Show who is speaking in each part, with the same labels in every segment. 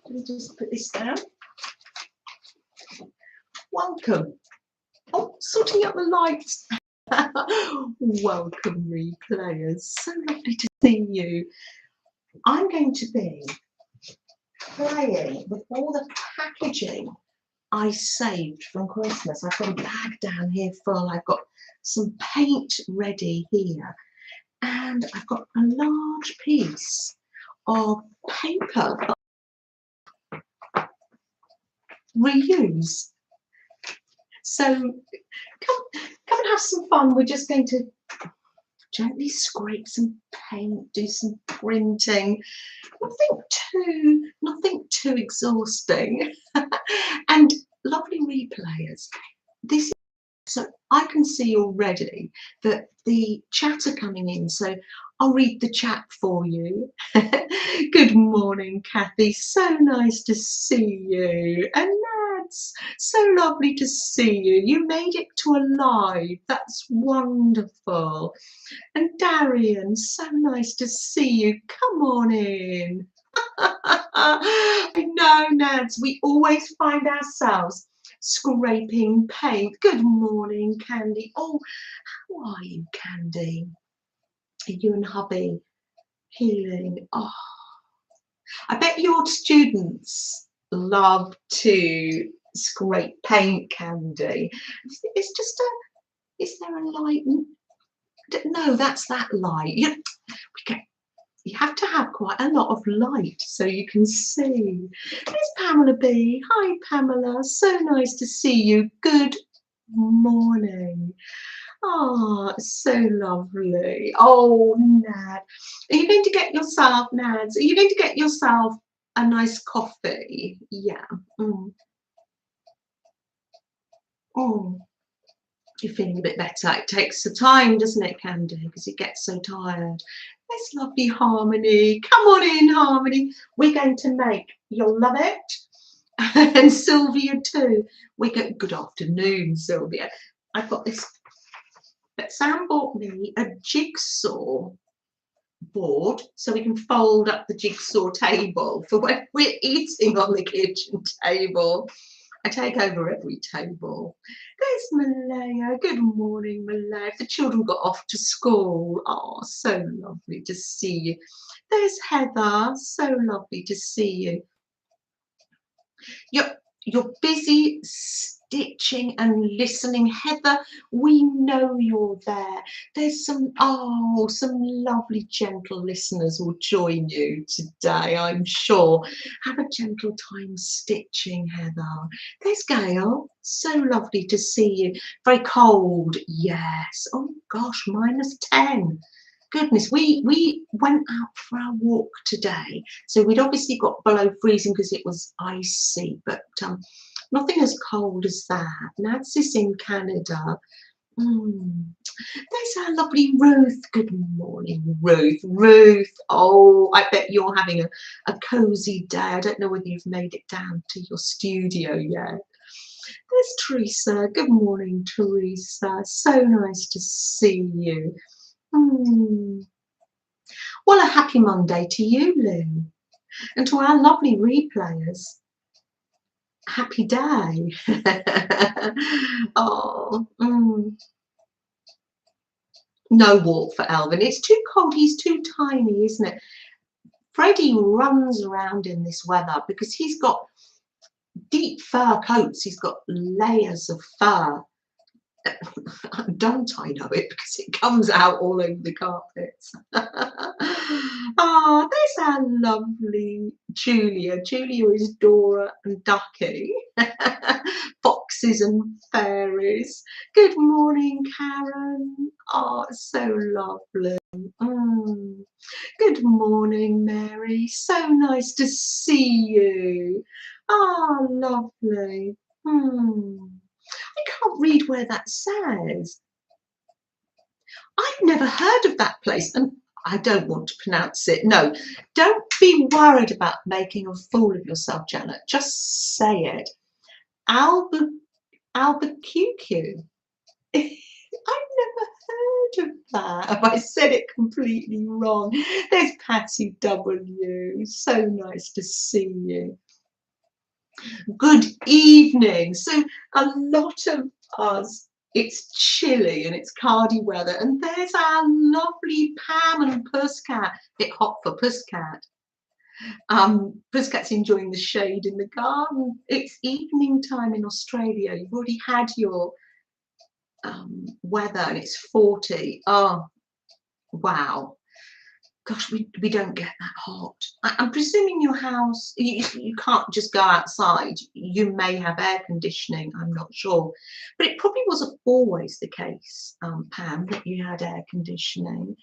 Speaker 1: Let me just put this down. Welcome. Oh, sorting out the lights. Welcome, replayers. So lovely to see you. I'm going to be playing with all the packaging I saved from Christmas. I've got a bag down here full. I've got some paint ready here. And I've got a large piece of paper reuse. So come and have some fun. We're just going to gently scrape some paint, do some printing. Nothing too exhausting. And lovely replayers. So I can see already that the chat are coming in, so I'll read the chat for you. Good morning, Kathy. So nice to see you. And Nads, so lovely to see you. You made it to a live. That's wonderful. And Darian, so nice to see you. Come on in. I know, Nads, we always find ourselves scraping paint. Good morning, Candy. Oh, how are you, Candy? Are you and hubby healing? Oh, I bet your students love to scrape paint, Candy. It's just is there a light? No, that's that light. You have to have quite a lot of light so you can see. There's Pamela B. Hi, Pamela. So nice to see you. Good morning. Oh, so lovely. Oh, Nad. Are you going to get yourself, Nads? Are you going to get yourself a nice coffee? Yeah. Oh, you're feeling a bit better. It takes some time, doesn't it, Candy? Because you get so tired. There's lovely Harmony. Come on in, Harmony. We're going to make, you'll love it. And Sylvia too. We go, good afternoon, Sylvia. I've got this, but Sam bought me a jigsaw board so we can fold up the jigsaw table for when we're eating on the kitchen table. I take over every table. There's Malaya. Good morning, Malaya. The children got off to school. Oh, so lovely to see you. There's Heather. So lovely to see you. You're busy stitching and listening. Heather, we know you're there. There's some lovely gentle listeners will join you today, I'm sure. Have a gentle time stitching, Heather. There's Gail. So lovely to see you. Very cold, yes. Oh gosh, -10. Goodness, we went out for our walk today, so we'd obviously got below freezing because it was icy, but nothing as cold as that. Nads is in Canada. There's our lovely Ruth. Good morning, Ruth. Ruth, oh, I bet you're having a cozy day. I don't know whether you've made it down to your studio yet. There's Teresa. Good morning, Teresa. So nice to see you. Well, a happy Monday to you, Lou, and to our lovely replayers. Happy day. Oh, no walk for Alvin. It's too cold. He's too tiny, isn't it? Freddie runs around in this weather because he's got deep fur coats. He's got layers of fur. Don't I know it because it comes out all over the carpets. Oh, there's our lovely Julia. Julia is Dora and Ducky. Foxes and fairies. Good morning, Karen. Oh, so lovely. Good morning, Mary. So nice to see you. Oh, lovely. I can't read where that says. I've never heard of that place, and I don't want to pronounce it. No, don't be worried about making a fool of yourself, Janet. Just say it. Albuquerque. I've never heard of that. Have I said it completely wrong? There's Patty W. So nice to see you. Good evening. So a lot of us, it's chilly and it's cardy weather, and there's our lovely Pam and Pusscat. Bit hot for Pusscat. Pusscat's enjoying the shade in the garden. It's evening time in Australia. You've already had your weather and it's 40. Oh, wow. Gosh, we don't get that hot. I'm presuming your house, you can't just go outside. You may have air conditioning, I'm not sure. But it probably wasn't always the case, Pam, that you had air conditioning.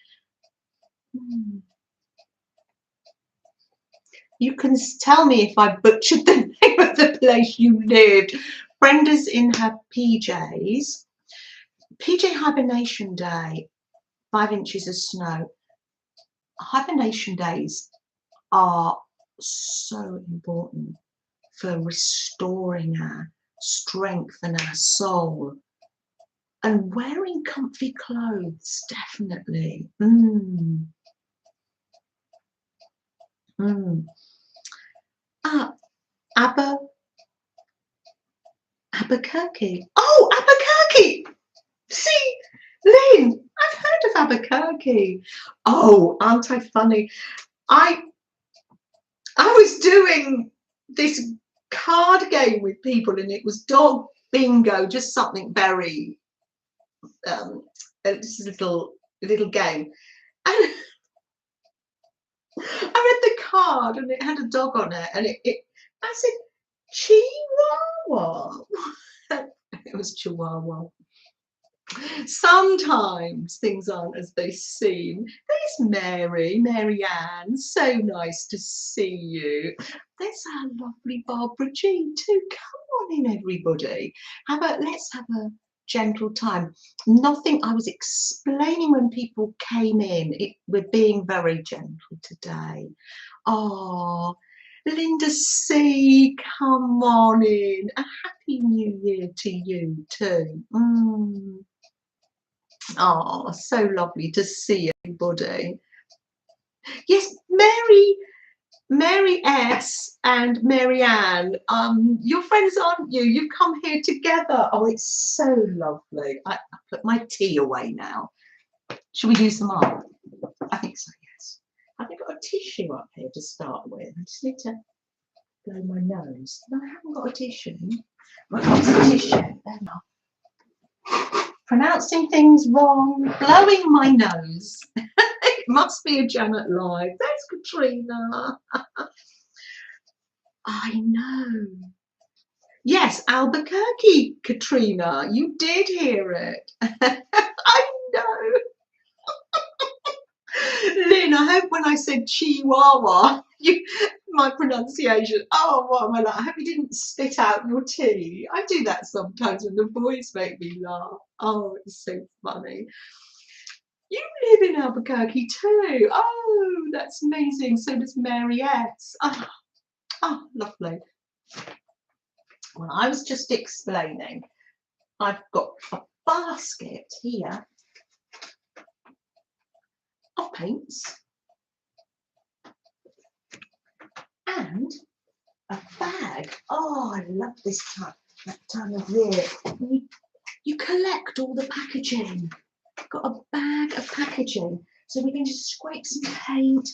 Speaker 1: You can tell me if I butchered the name of the place you lived. Brenda's in her PJs. PJ hibernation day, 5 inches of snow. Hibernation days are so important for restoring our strength and our soul, and wearing comfy clothes, definitely. Albuquerque. Oh, Albuquerque. See, Lynn, I've heard of Albuquerque. Oh, aren't I funny? I was doing this card game with people, and it was dog bingo, just something very just a little game. And I read the card and it had a dog on it, and I said Chihuahua. It was Chihuahua. Sometimes things aren't as they seem. There's Mary Ann, so nice to see you. There's our lovely Barbara Jean too. Come on in, everybody. Let's have a gentle time. Nothing, I was explaining when people came in, we're being very gentle today. Oh, Linda C, come on in. A happy new year to you too. Oh, so lovely to see everybody. Yes, Mary S and Mary Ann, you're friends, aren't you? You've come here together. Oh, it's so lovely. I put my tea away now. Should we do some art? I think so, yes. Have I got a tissue up here to start with? I just need to blow my nose. No, I haven't got a tissue. Right, what's the tissue? There we are. Pronouncing things wrong, blowing my nose. It must be a Janet Live. That's Katrina. I know. Yes, Albuquerque, Katrina. You did hear it. I know. Lynn, I hope when I said Chihuahua, my pronunciation, oh, what am I like? I hope you didn't spit out your tea. I do that sometimes when the boys make me laugh. Oh, it's so funny. You live in Albuquerque too. Oh, that's amazing. So does Mary S. Oh, lovely. Well, I was just explaining. I've got a basket here of paints and a bag. Oh, I love this time of year. You collect all the packaging. I've got a bag of packaging. So we're going to scrape some paint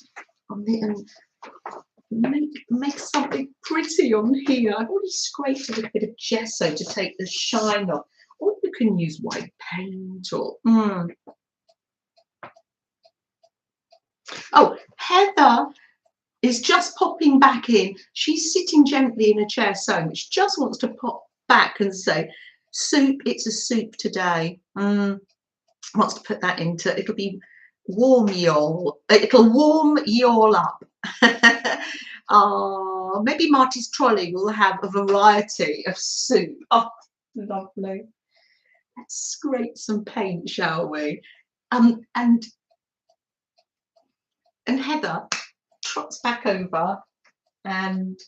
Speaker 1: on it and make something pretty on here. I've already scraped a little bit of gesso to take the shine off. Or you can use white paint or Oh, Heather is just popping back in. She's sitting gently in a chair sewing, which just wants to pop back and say, soup, it's a soup today. Wants to put that into, it'll warm you all up. Oh, maybe Marty's trolley will have a variety of soup. Oh, lovely. Let's scrape some paint, shall we? And Heather trots back over and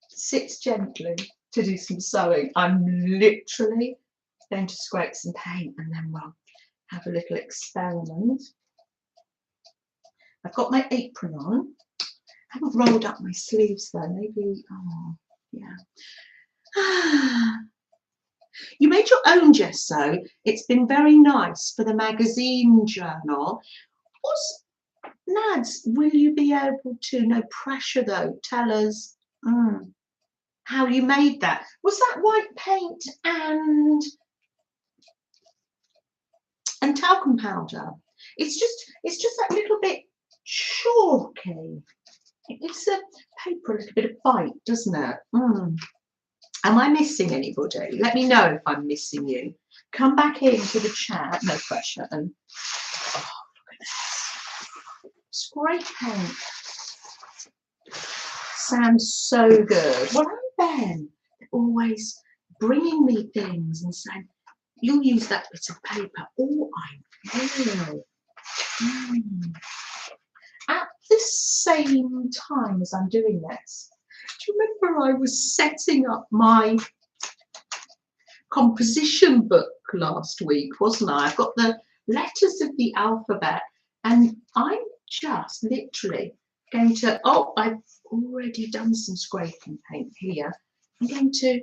Speaker 1: sits gently to do some sewing. I'm literally going to scrape some paint and then we'll have a little experiment. I've got my apron on. I haven't rolled up my sleeves though. Maybe, oh, Yeah. You made your own gesso. It's been very nice for the magazine journal. What's Nads, will you be able to, no pressure though, tell us how you made that? Was that white paint and talcum powder? It's just that little bit chalky. It gives the paper a little bit of bite, doesn't it? Am I missing anybody? Let me know if I'm missing you. Come back into the chat, no pressure. And oh, look at this. Spray paint. Sounds so good. Well, I'm Ben. They're always bringing me things and saying, you'll use that bit of paper. Oh, I will. At the same time as I'm doing this, do you remember I was setting up my composition book last week, wasn't I? I've got the letters of the alphabet and I'm just literally going to, oh, I've already done some scraping paint here. I'm going to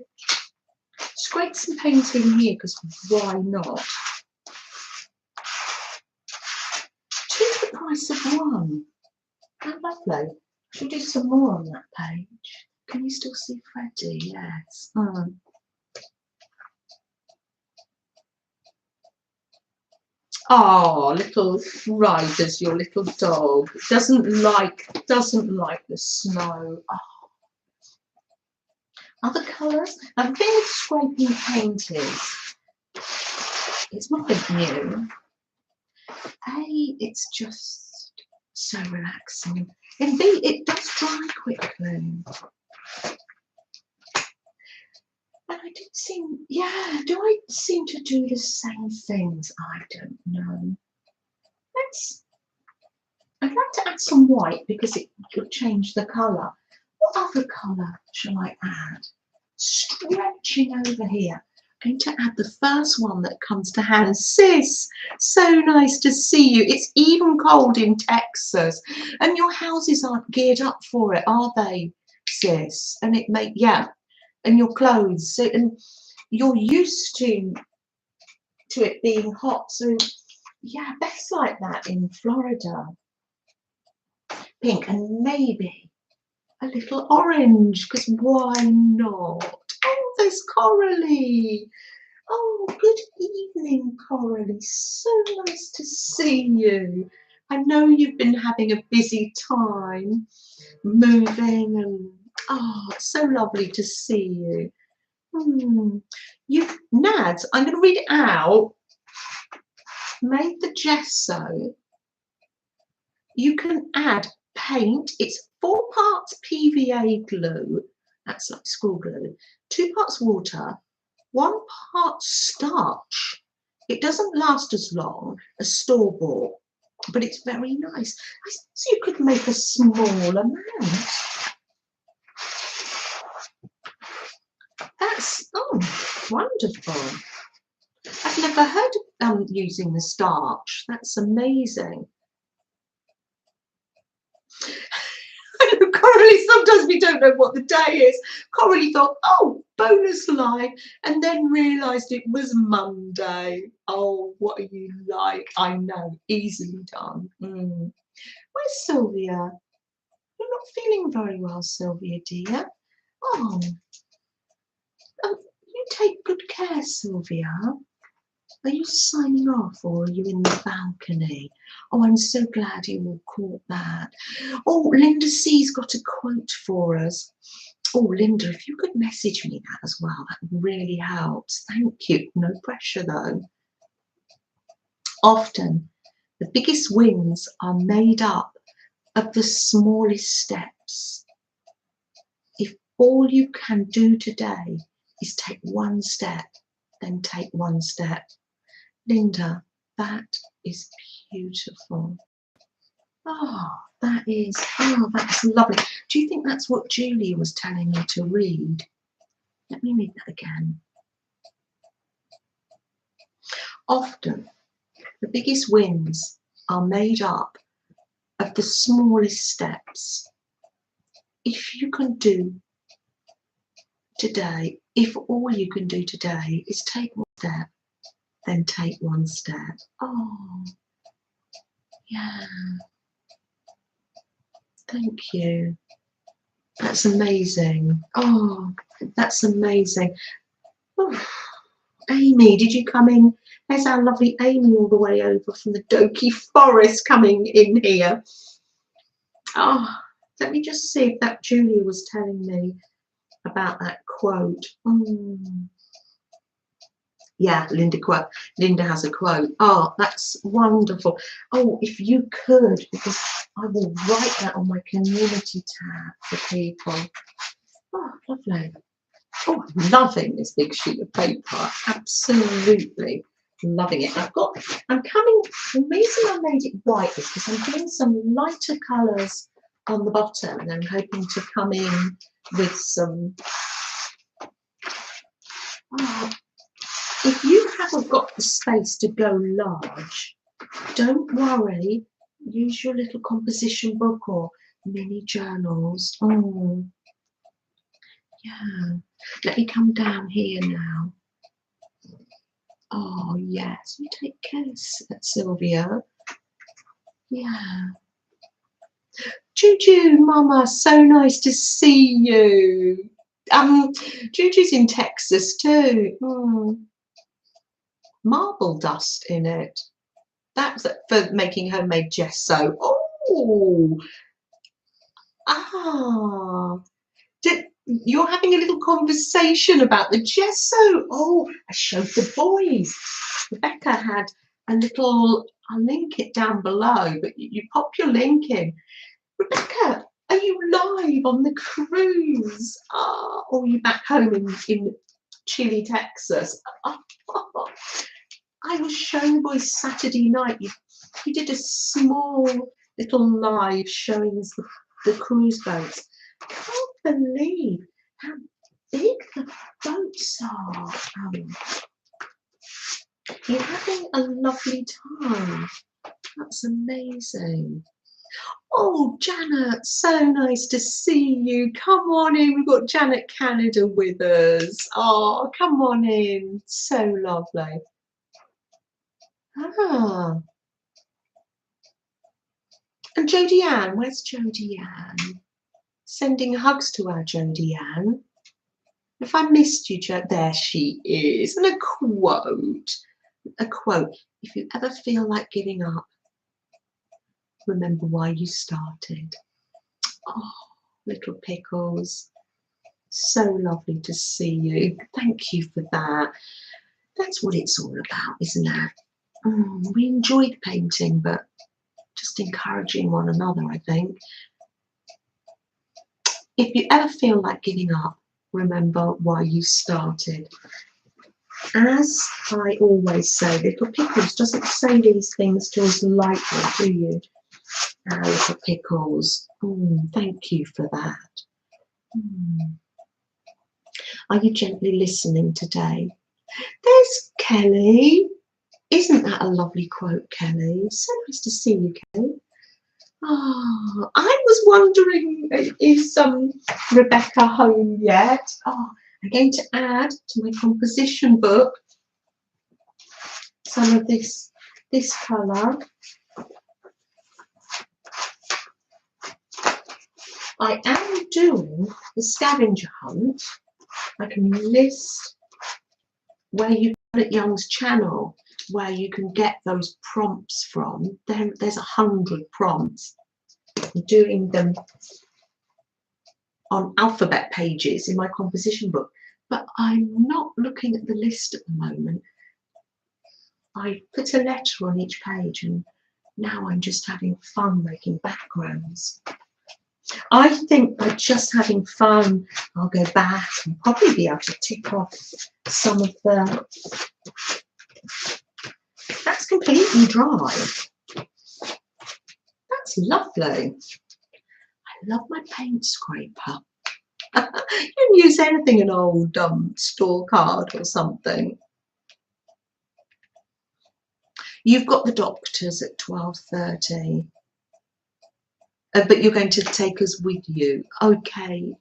Speaker 1: scrape some paint in here because why not? Two's the price of one. How lovely. Should we do some more on that page? Can you still see Freddie? Yes. Oh, little Riders, your little dog doesn't like the snow. Oh. Other colours. Now the thing with scraping paint is it's nothing new. A, it's just so relaxing, and B, it does dry quickly. And I did seem, yeah, do I seem to do the same things? I don't know. I'd like to add some white because it could change the colour. What other colour shall I add? Stretching over here. I'm going to add the first one that comes to hand. Sis, so nice to see you. It's even cold in Texas and your houses aren't geared up for it, are they, sis? And it may, yeah, and your clothes, so, and you're used to it being hot, so yeah, best like that in Florida. Pink and maybe a little orange, because why not? Oh, there's Coralie. Oh, good evening, Coralie. So nice to see you. I know you've been having a busy time moving, and oh, it's so lovely to see you. You've, Nads, I'm going to read it out. Made the gesso. You can add paint. It's 4 parts PVA glue. That's like school glue. 2 parts water. 1 part starch. It doesn't last as long as store-bought, but it's very nice. So you could make a small amount. That's, oh, wonderful. I've never heard of using the starch. That's amazing. I know, Coralie, sometimes we don't know what the day is. Coralie thought, oh, bonus live, and then realised it was Monday. Oh, what are you like? I know, easily done. Where's Sylvia? You're not feeling very well, Sylvia, dear. Oh, you take good care, Sylvia. Are you signing off or are you in the balcony? Oh, I'm so glad you all caught that. Oh, Linda C's got a quote for us. Oh, Linda, if you could message me that as well, that really helps. Thank you. No pressure though. Often, the biggest wins are made up of the smallest steps. If all you can do today is take one step, then take one step. Linda, that is beautiful. Oh, that's lovely. Do you think that's what Julia was telling me to read? Let me read that again. Often, the biggest wins are made up of the smallest steps. If you can do today, if all you can do today is take one step, then take one step. Oh, yeah. Thank you. That's amazing. Oh, that's amazing. Oh, Amy, did you come in? There's our lovely Amy all the way over from the Doki Forest coming in here. Oh, let me just see if that Julia was telling me about that quote. Yeah, Linda has a quote. Oh, that's wonderful. Oh, if you could, because I will write that on my community tab for people. Oh, lovely. Oh, I'm loving this big sheet of paper. Absolutely loving it. I'm coming, the reason I made it white is because I'm doing some lighter colours on the bottom, and I'm hoping to come in with some, if you haven't got the space to go large, don't worry, use your little composition book or mini journals. Oh, yeah. Let me come down here now. Oh, yes, you take care, Sylvia. Yeah. Juju, Mama, so nice to see you. Juju's in Texas too. Marble dust in it. That's for making homemade gesso. Oh, you're having a little conversation about the gesso. Oh, I showed the boys. Rebecca had a little, I'll link it down below, but you pop your link in. Rebecca, are you live on the cruise? Or are you back home in chilly Texas? I was showing the boys Saturday night. You did a small little live showing us the cruise boats. I can't believe how big the boats are. You're having a lovely time. That's amazing. Oh, Janet, so nice to see you. Come on in. We've got Janet Canada with us. Oh, come on in. So lovely. And Jodie Ann, where's Jodie Ann? Sending hugs to our Jodie Ann. If I missed you, there she is. And a quote. If you ever feel like giving up, remember why you started. Oh, little Pickles. So lovely to see you. Thank you for that. That's what it's all about, isn't it? We enjoyed painting, but just encouraging one another, I think. If you ever feel like giving up, remember why you started. As I always say, Little Pickles doesn't say these things to us lightly, do you? Little Pickles. Thank you for that. Are you gently listening today? There's Kelly. Isn't that a lovely quote, Kelly? So nice to see you, Kelly. Oh, I was wondering, is Rebecca home yet? Oh, I'm going to add to my composition book some of this colour. I am doing the scavenger hunt. I can list where you can at Young's channel, where you can get those prompts from. There's 100 prompts. I'm doing them on alphabet pages in my composition book, but I'm not looking at the list at the moment. I put a letter on each page, and now I'm just having fun making backgrounds. I think by just having fun, I'll go back and probably be able to tick off some of the... That's completely dry. That's lovely. I love my paint scraper. You can use anything, an old store card or something. You've got the doctors at 12:30. But you're going to take us with you. Okay.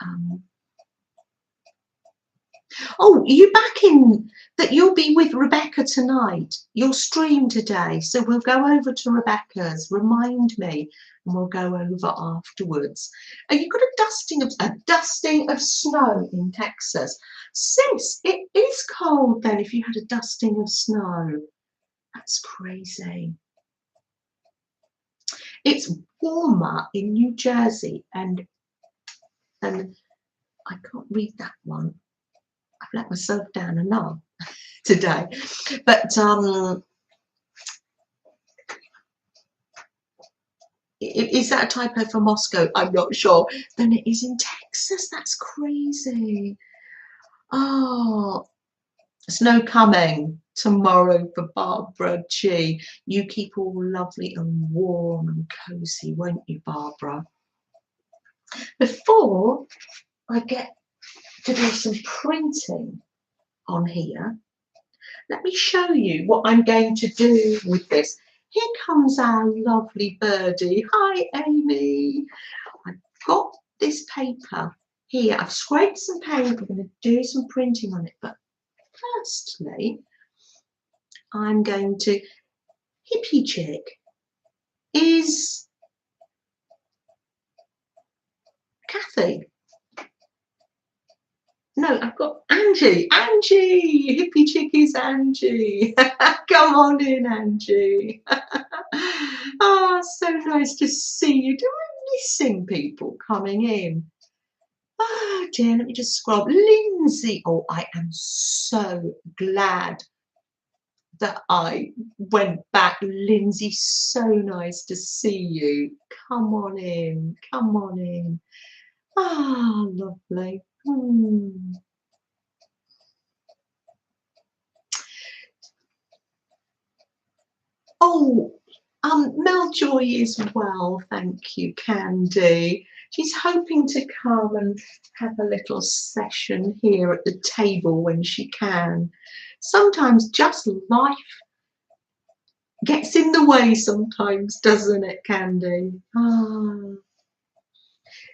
Speaker 1: Oh, are you back in that you'll be with Rebecca tonight? You'll stream today. So we'll go over to Rebecca's. Remind me and we'll go over afterwards. Have you got a dusting of snow in Texas? Sis, it is cold then if you had a dusting of snow. That's crazy. It's warmer in New Jersey and I can't read that one. I've let myself down enough today. But is that a typo for Moscow? I'm not sure. Then it is in Texas. That's crazy. Oh, snow coming tomorrow for Barbara G. You keep all lovely and warm and cozy, won't you, Barbara? Before I get to do some printing on here, let me show you what I'm going to do with this. Here comes our lovely birdie. Hi, Amy. I've got this paper here. I've scraped some paint. I'm going to do some printing on it. But firstly, I'm going to... Hippie Chick is Kathy. No, I've got Angie. Angie! Hippie Chick is Angie. Come on in, Angie. Oh, so nice to see you. Do I missing people coming in? Oh dear, let me just scroll. Lindsay. Oh, I am so glad that I went back. Lindsay, so nice to see you. Come on in. Come on in. Ah, lovely. Oh, Mel Joy is well, thank you, Candy. She's hoping to come and have a little session here at the table when she can. Sometimes just life gets in the way sometimes, doesn't it, Candy?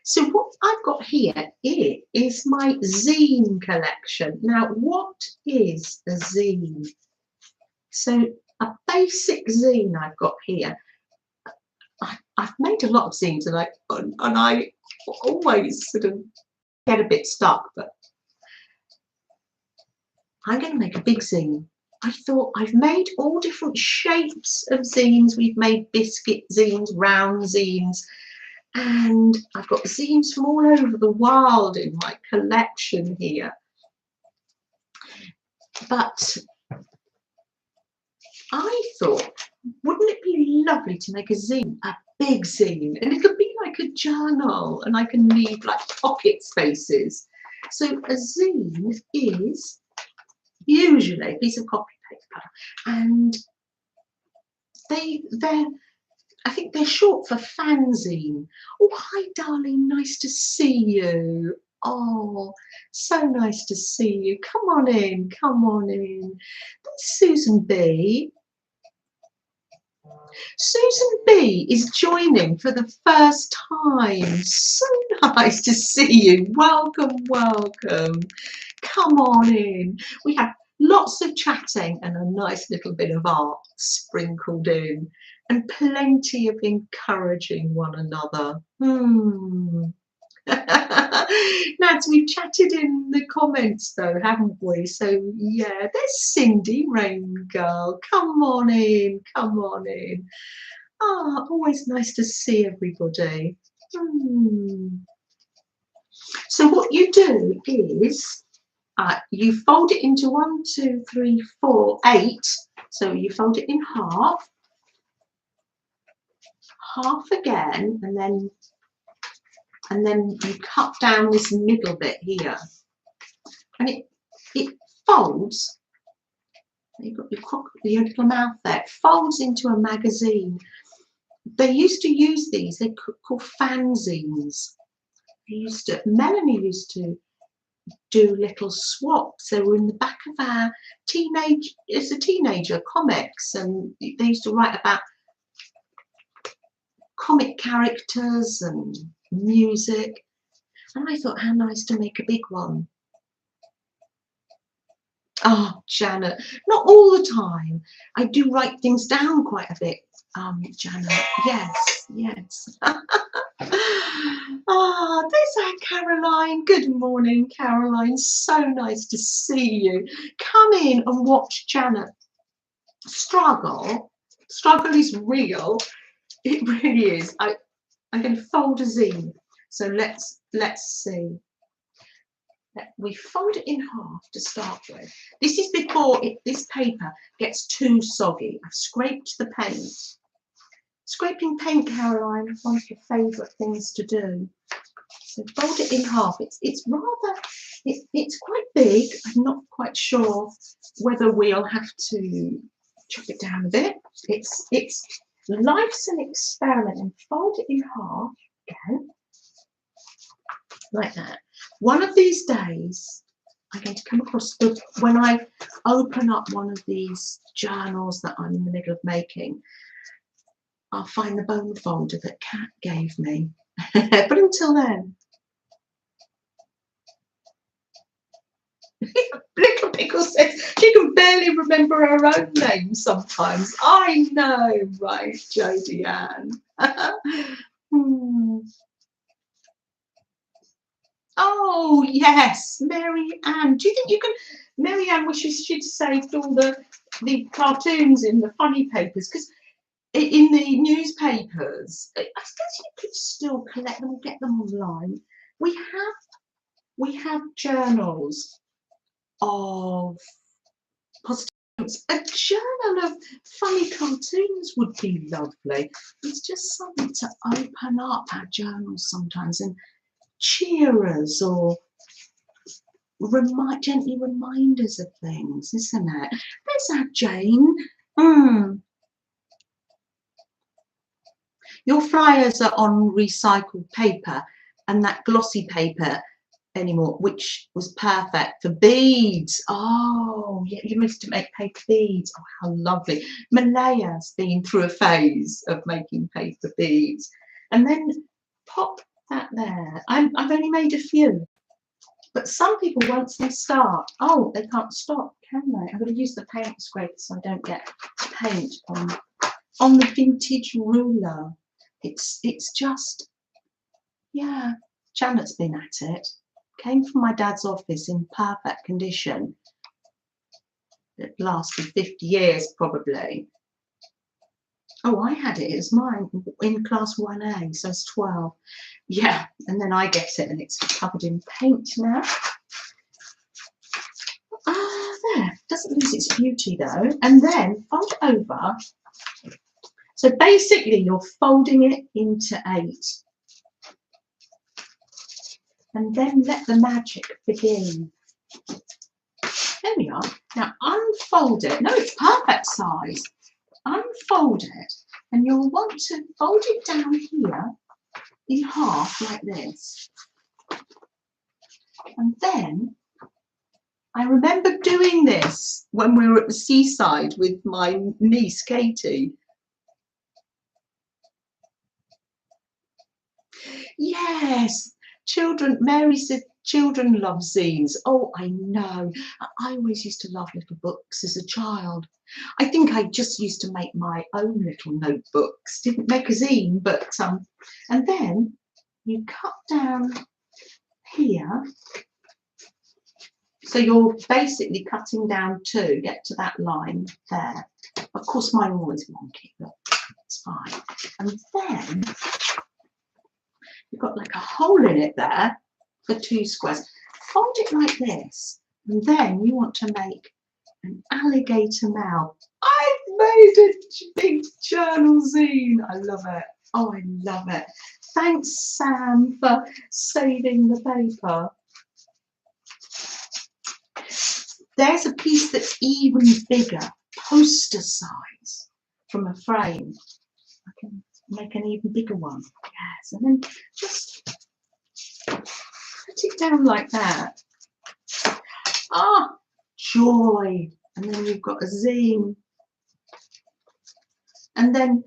Speaker 1: So what I've got here is my zine collection. Now, what is a zine? So a basic zine I've got here. I've made a lot of zines and I always sort of get a bit stuck, but I'm going to make a big zine. I thought I've made all different shapes of zines. We've made biscuit zines, round zines, and I've got zines from all over the world in my collection here. But I thought, wouldn't it be lovely to make a zine, a big zine, and it could be like a journal and I can leave like pocket spaces. So a zine is usually a piece of copy paper, and I think they're short for fanzine. Oh, hi darling, nice to see you. Oh, so nice to see you. Come on in, come on in. That's Susan B. Susan B is joining for the first time. So nice to see you. Welcome, welcome. Come on in. We have lots of chatting and a nice little bit of art sprinkled in, and plenty of encouraging one another. Nads, we've chatted in the comments though, haven't we? So yeah, there's Cindy, Rain Girl. Come on in, come on in. Ah, always nice to see everybody. So what you do is you fold it into 1, 2, 3, 4, 8. So you fold it in half again, and then you cut down this middle bit here, and it folds. You've got your little mouth there. It folds into a magazine. They used to use these. They're called fanzines. Melanie used to do little swaps. They were in the back of our teenager comics, and they used to write about comic characters and music. And I thought, how nice to make a big one. Oh, Janet, not all the time. I do write things down quite a bit, Janet. Yes, yes. Ah, there's our Caroline. Good morning, Caroline. So nice to see you. Come in and watch Janet struggle. Struggle is real. It really is. I'm going to fold a zine. So let's see. We fold it in half to start with. This is before this paper gets too soggy. I've scraped the paint. Scraping paint, Caroline, is one of your favourite things to do. So fold it in half. It's rather, it's quite big. I'm not quite sure whether we'll have to chop it down a bit. It's life's an experiment, and fold it in half again, like that. One of these days, I'm going to come across when I open up one of these journals that I'm in the middle of making, I'll find the bone folder that Kat gave me. But until then, Little Pickle says she can barely remember her own name sometimes. I know, right, Jodie Ann? Oh, yes, Mary Ann. Do you think you can? Mary Ann wishes she'd saved all the cartoons in the funny papers, because in the newspapers, I suppose you could still collect them and get them online. We have journals of positive. A journal of funny cartoons would be lovely. It's just something to open up our journals sometimes and cheer us, or gently remind us of things, isn't it? There's our Jane. Your flyers are on recycled paper, and that glossy paper anymore, which was perfect for beads. Oh, yeah, you used to make paper beads. Oh, how lovely. Malaya's been through a phase of making paper beads. And then pop that there. I've only made a few. But some people, once they start, oh, they can't stop, can they? I'm going to use the paint scraper so I don't get paint on the vintage ruler. It's just, yeah, Janet's been at it. Came from my dad's office in perfect condition. It lasted 50 years probably. Oh, I had it. It was mine in class 1A, so it's 12. Yeah, and then I get it and it's covered in paint now. Ah, there. Doesn't lose its beauty though. And then fold over. So basically you're folding it into 8. And then let the magic begin. There we are. Now unfold it. No, it's perfect size. Unfold it, and you'll want to fold it down here in half like this. And then I remember doing this when we were at the seaside with my niece Katie. Yes, children, Mary said children love zines. Oh, I know. I always used to love little books as a child. I think I just used to make my own little notebooks. Didn't make a zine, but and then you cut down here. So you're basically cutting down 2, get to that line there. Of course, mine always wonky, but it's fine. And then you've got like a hole in it there for 2 squares. Fold it like this, and then you want to make an alligator mouth. I've made a big journal zine. I love it. Oh, I love it. Thanks, Sam, for saving the paper. There's a piece that's even bigger, poster size, from a frame. I can make an even bigger one. Yes, and then just put it down like that. Ah, joy. And then you've got a zine. And then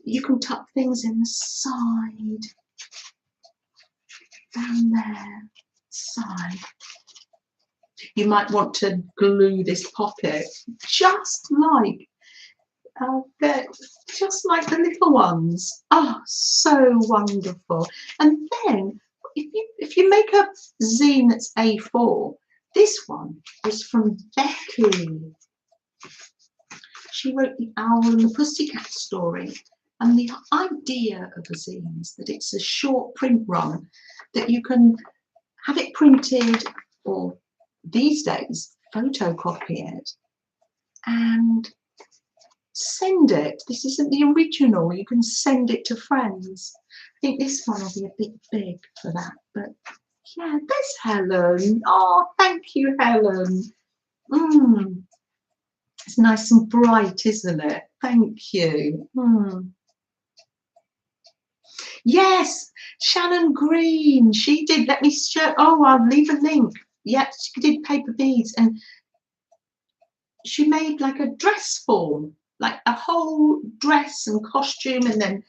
Speaker 1: you can tuck things in the side, down there, side. You might want to glue this pocket just like just like the little ones. Oh, so wonderful. And then if you make a zine that's A4, this one is from Becky. She wrote The Owl and the Pussycat Story. And the idea of a zine is that it's a short print run that you can have it printed, or these days photocopy it and send it. This isn't the original. You can send it to friends. I think this one will be a bit big for that, but yeah, there's Helen. Oh, thank you, Helen. It's nice and bright, isn't it? Thank you. Yes, Shannon Green. She did. Let me show. Oh, I'll leave a link. Yeah, she did paper beads, and she made like a dress form, like a whole dress and costume, and then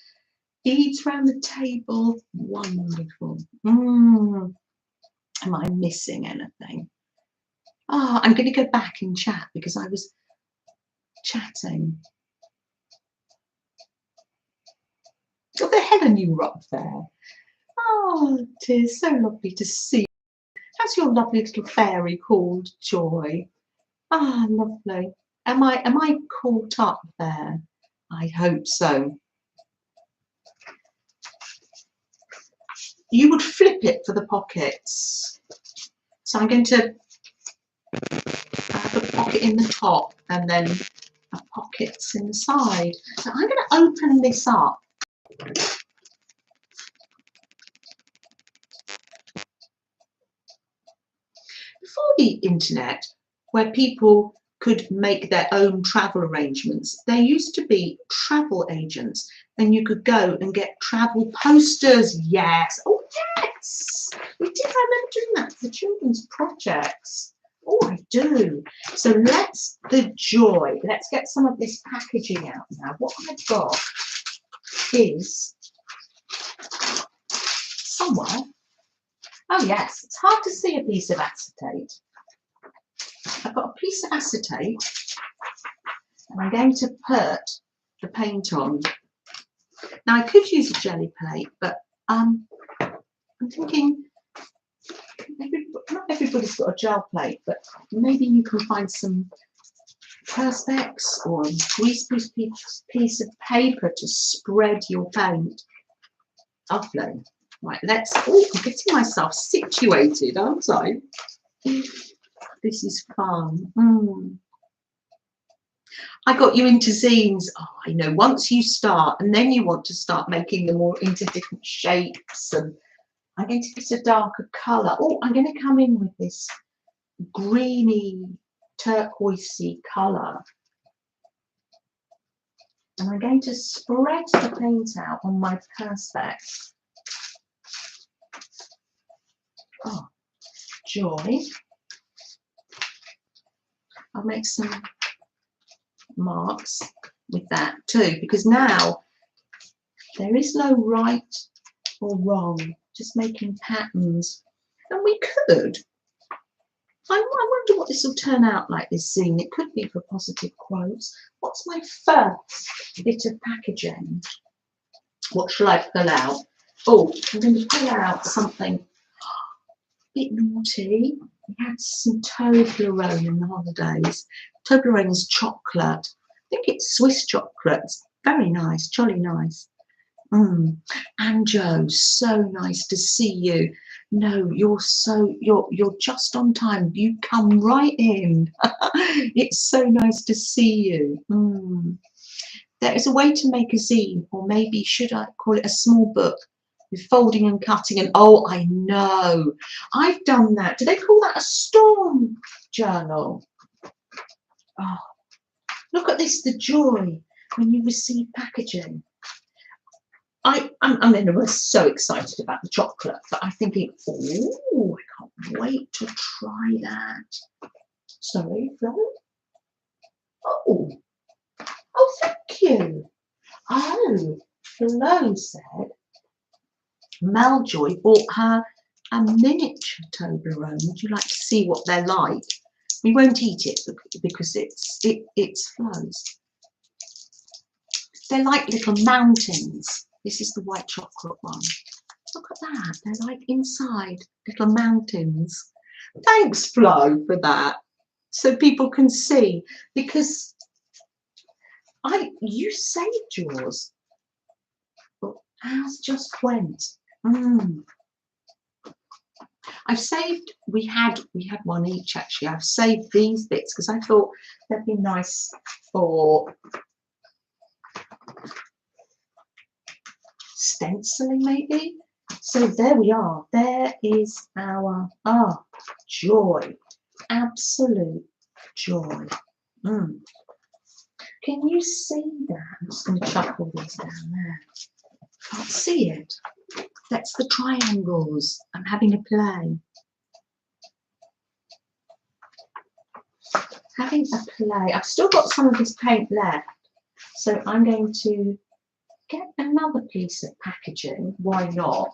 Speaker 1: beads around the table. Wonderful. Am I missing anything? Oh, I'm going to go back and chat because I was chatting. Oh, the Helen, you were up there. Oh, it is so lovely to see. How's your lovely little fairy called Joy? Ah, lovely. Am I caught up there? I hope so. You would flip it for the pockets. So I'm going to have a pocket in the top and then a pockets in the side. So I'm going to open this up. Before the internet, where people could make their own travel arrangements, there used to be travel agents, and you could go and get travel posters. Yes, oh yes, we did. I remember doing that for children's projects. Oh, I do. So let's get some of this packaging out now. What I've got is somewhere. Oh yes, it's hard to see a piece of acetate. I've got a piece of acetate and I'm going to put the paint on. Now I could use a jelly plate, but I'm thinking not everybody's got a gel plate, but maybe you can find some perspex or a greaseproof piece of paper to spread your paint. Lovely. Right, I'm getting myself situated, aren't I? This is fun. I got you into zines. Oh, I know. Once you start, and then you want to start making them all into different shapes. And I'm going to get a darker colour. Oh, I'm going to come in with this greeny, turquoisey colour. And I'm going to spread the paint out on my perspex. Oh, joy. I'll make some marks with that too, because now there is no right or wrong, just making patterns. And we could, I wonder what this will turn out like, this zine. It could be for positive quotes. What's my first bit of packaging? What shall I pull out? Oh, I'm going to pull out something a bit naughty. We had some Toblerone in the holidays. Toblerone is chocolate. I think it's Swiss chocolate. It's very nice, jolly nice. Anjo, so nice to see you. No, you're just on time. You come right in. It's so nice to see you. There is a way to make a zine, or maybe should I call it a small book with folding and cutting, and oh, I know, I've done that. Do they call that a storm journal? Oh, look at this, the joy when you receive packaging. I'm so excited about the chocolate, but I'm thinking, oh, I can't wait to try that. Sorry, Flo. Oh, thank you. Oh, Flo said Maljoy bought her a miniature Toblerone. Would you like to see what they're like? We won't eat it because it's flows. They're like little mountains. This is the white chocolate one. Look at that. They're like inside little mountains. Thanks, Flo, for that. So people can see, because you saved yours. But ours just went. I've saved, we had one each actually. I've saved these bits because I thought they'd be nice for stenciling maybe. So there we are. There is our joy. Absolute joy. Can you see that? I'm just going to chuck all these down there. Can't see it. That's the triangles. I'm having a play. Having a play. I've still got some of this paint left, so I'm going to get another piece of packaging. Why not?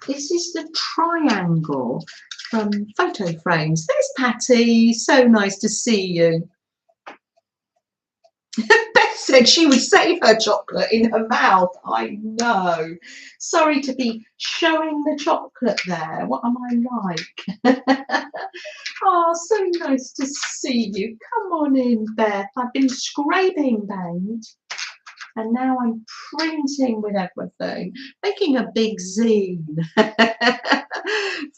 Speaker 1: This is the triangle from Photo Frames. There's Patty. So nice to see you. Beth said she would save her chocolate in her mouth. I know. Sorry to be showing the chocolate there. What am I like? Oh, so nice to see you. Come on in, Beth. I've been scraping paint and now I'm printing with everything, making a big zine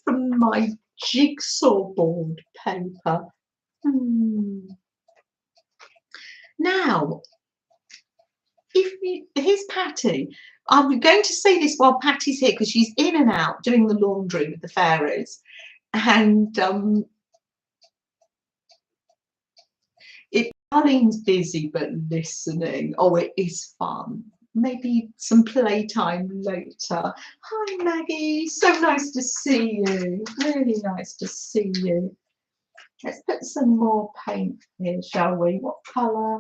Speaker 1: from my jigsaw board paper. Now, here's Patty. I'm going to say this while Patty's here because she's in and out doing the laundry with the fairies, and Darlene's busy but listening. Oh, it is fun. Maybe some playtime later. Hi Maggie, so nice to see you. Really nice to see you. Let's put some more paint here, shall we? What colour?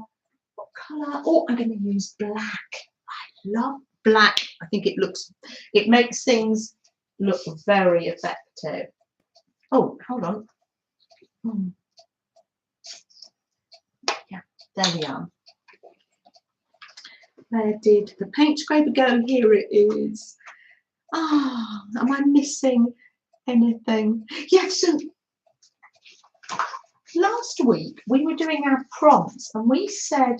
Speaker 1: What colour? Oh, I'm going to use black. I love black. I think it makes things look very effective. Oh, hold on. Yeah, there we are. Where did the paint scraper go? Here it is. Ah, am I missing anything? Yes, so last week we were doing our prompts and we said,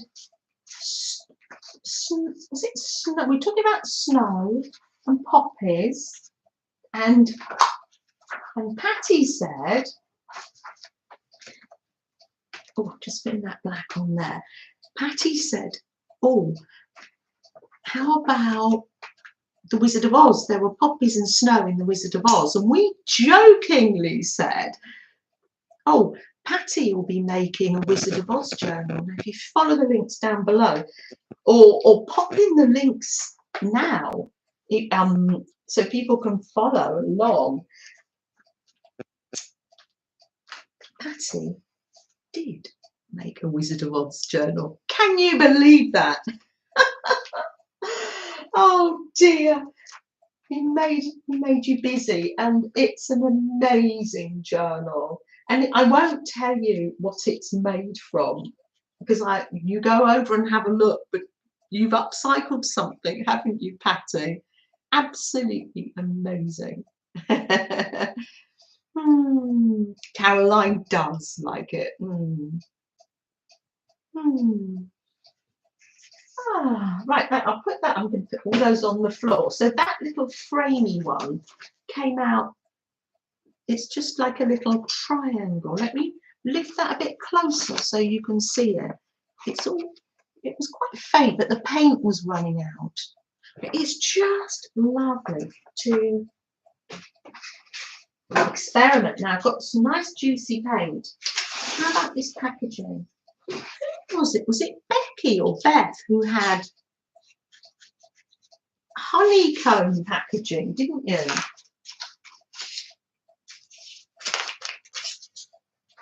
Speaker 1: was it snow? We're talking about snow and poppies, and Patty said, oh, I've just putting that black on there. Patty said, oh, how about the Wizard of Oz? There were poppies and snow in the Wizard of Oz, and we jokingly said, oh, Patty will be making a Wizard of Oz journal. Now, if you follow the links down below, or pop in the links now, so people can follow along. Patty did make a Wizard of Oz journal. Can you believe that? Oh dear. He made you busy, and it's an amazing journal. And I won't tell you what it's made from because you go over and have a look, but you've upcycled something, haven't you, Patty? Absolutely amazing. Caroline does like it. Right, I'll put that, I'm going to put all those on the floor. So that little framey one came out, it's just like a little triangle. Let me lift that a bit closer so you can see it. It was quite faint, but the paint was running out. It's just lovely to experiment. Now I've got some nice juicy paint. How about this packaging? Who was it? Was it Becky or Beth who had honeycomb packaging, didn't you?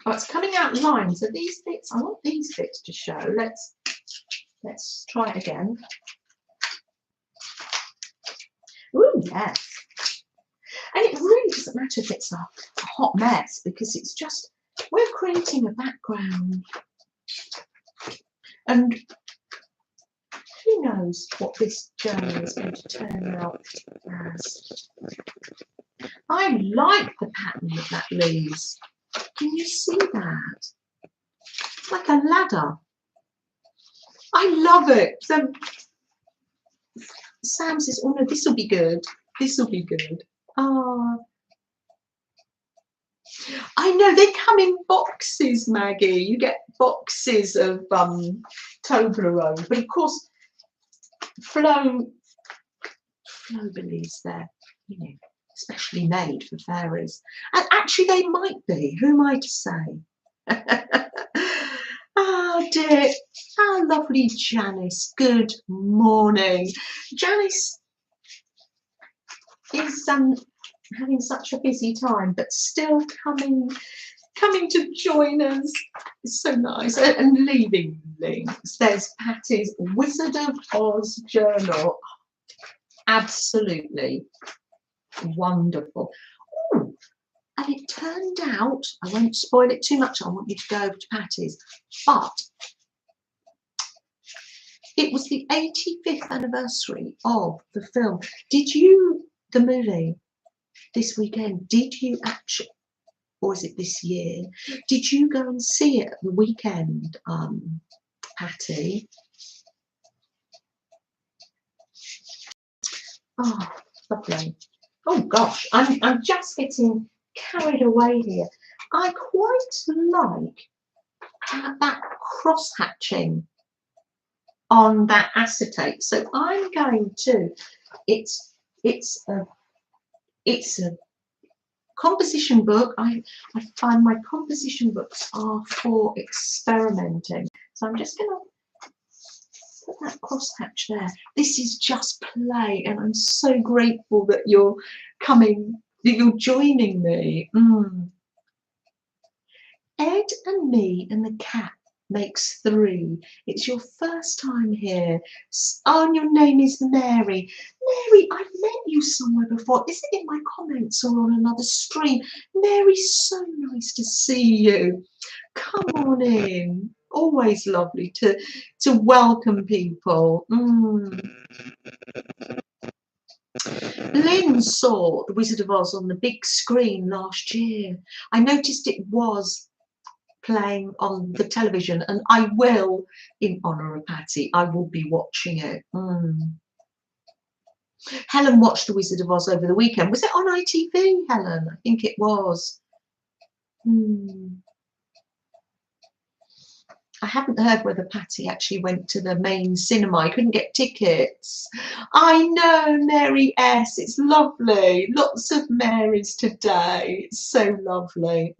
Speaker 1: Oh, it's coming out lines. So these bits, I want these bits to show. Let's try it again. Ooh, yes. And it really doesn't matter if it's a hot mess, because it's just, we're creating a background. And who knows what this journal is going to turn out as. I like the pattern that leaves. Can you see that? It's like a ladder. I love it. So Sam says, oh no, this will be good. This will be good. Oh, I know, they come in boxes, Maggie. You get boxes of Toblerone. But of course, Flo believes they're, you know, specially made for fairies. And actually they might be. Who am I to say? Oh dear. How lovely, Janice. Good morning. Janice is having such a busy time, but still coming to join us. It's so nice. And leaving links. There's Patty's Wizard of Oz journal. Absolutely wonderful. Ooh, and it turned out, I won't spoil it too much, I want you to go over to Patty's, but it was the 85th anniversary of the film. The movie this weekend, did you actually, or is it this year, did you go and see it at the weekend, Patty? Oh, lovely. Oh gosh, I'm just getting carried away here. I quite like that cross hatching on that acetate. So I'm going to, it's a composition book. I find my composition books are for experimenting. So I'm just going to put that cross hatch there. This is just play, and I'm so grateful that you're coming, that you're joining me. Ed and me and the cat makes 3. It's your first time here. Oh, and your name is Mary. Mary, I've met you somewhere before. Is it in my comments or on another stream? Mary, so nice to see you. Come on in. Always lovely to welcome people. Lynn saw The Wizard of Oz on the big screen last year. I noticed it was playing on the television, and I will, in honour of Patty, I will be watching it. Helen watched The Wizard of Oz over the weekend. Was it on ITV, Helen? I think it was. I haven't heard whether Patty actually went to the main cinema. I couldn't get tickets. I know, Mary S. It's lovely. Lots of Marys today. It's so lovely.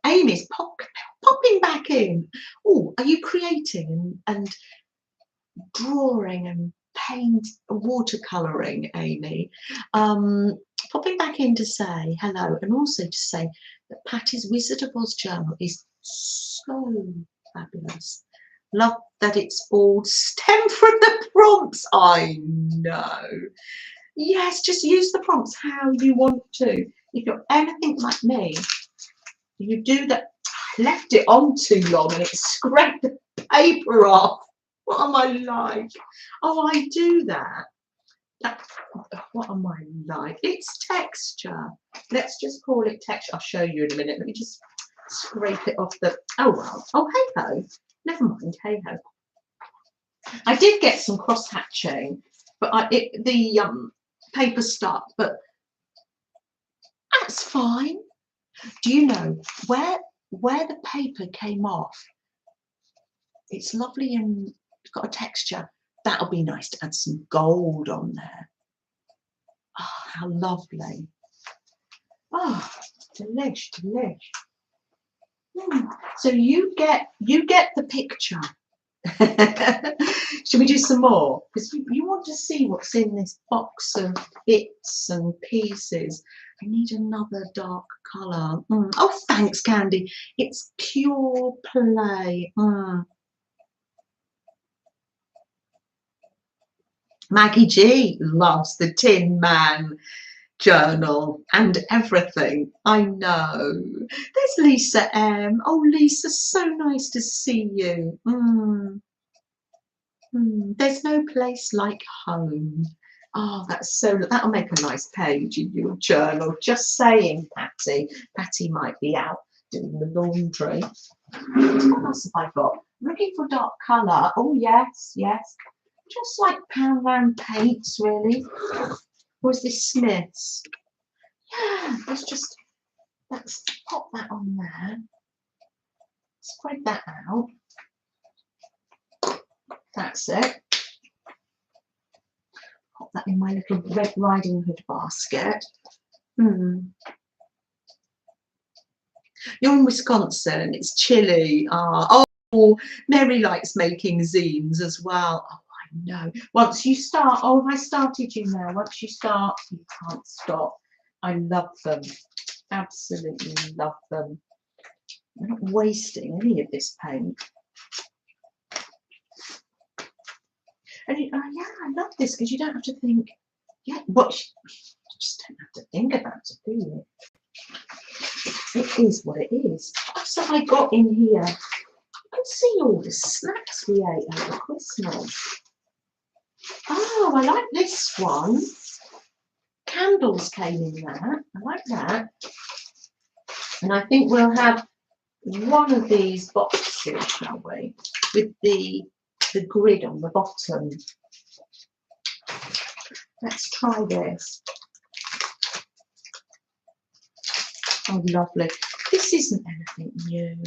Speaker 1: Amy's popping back in. Oh, are you creating and drawing and watercolouring, Amy? Popping back in to say hello, and also to say that Patty's Wizard of Oz journal is so fabulous. Love that it's all stemmed from the prompts. I know. Yes, just use the prompts how you want to. If you're anything like me, you do that. I left it on too long and it scraped the paper off. What am I like? Oh, I do that. What am I like? It's texture. Let's just call it texture. I'll show you in a minute. Let me just scrape it off the. Oh well. Oh hey ho. Never mind. Hey ho. I did get some cross hatching, but the paper stuck. But that's fine. Do you know where the paper came off? It's lovely and it's got a texture. That'll be nice to add some gold on there. Oh, how lovely. Oh, delish, delish. So you get the picture. Should we do some more? Because you want to see what's in this box of bits and pieces. I need another dark colour. Oh, thanks, Candy. It's pure play. Maggie G loves the Tin Man. journal and everything. I know. There's Lisa M. Oh, Lisa, so nice to see you. There's no place like home. Oh, that's so, that'll make a nice page in your journal. Just saying, Patty. Patty might be out doing the laundry. What else have I got? Looking for dark colour. Oh, yes, yes. Just like pound round paints, really. Or is this Smith's? Yeah, let's pop that on there. Spread that out. That's it. Pop that in my little Red Riding Hood basket. You're in Wisconsin, it's chilly. Oh, Mary likes making zines as well. Oh, I know. Once you start, oh, I started you now. Once you start, you can't stop. I love them. Absolutely love them. I'm not wasting any of this paint. And yeah, I love this because you don't have to think, yeah, what you just don't have to think about it, do you? It is what it is. What have I got in here? You can see all the snacks we ate over Christmas. Oh, I like this one. Candles came in that. I like that. And I think we'll have one of these boxes, shall we? With the grid on the bottom. Let's try this. Oh, lovely. This isn't anything new.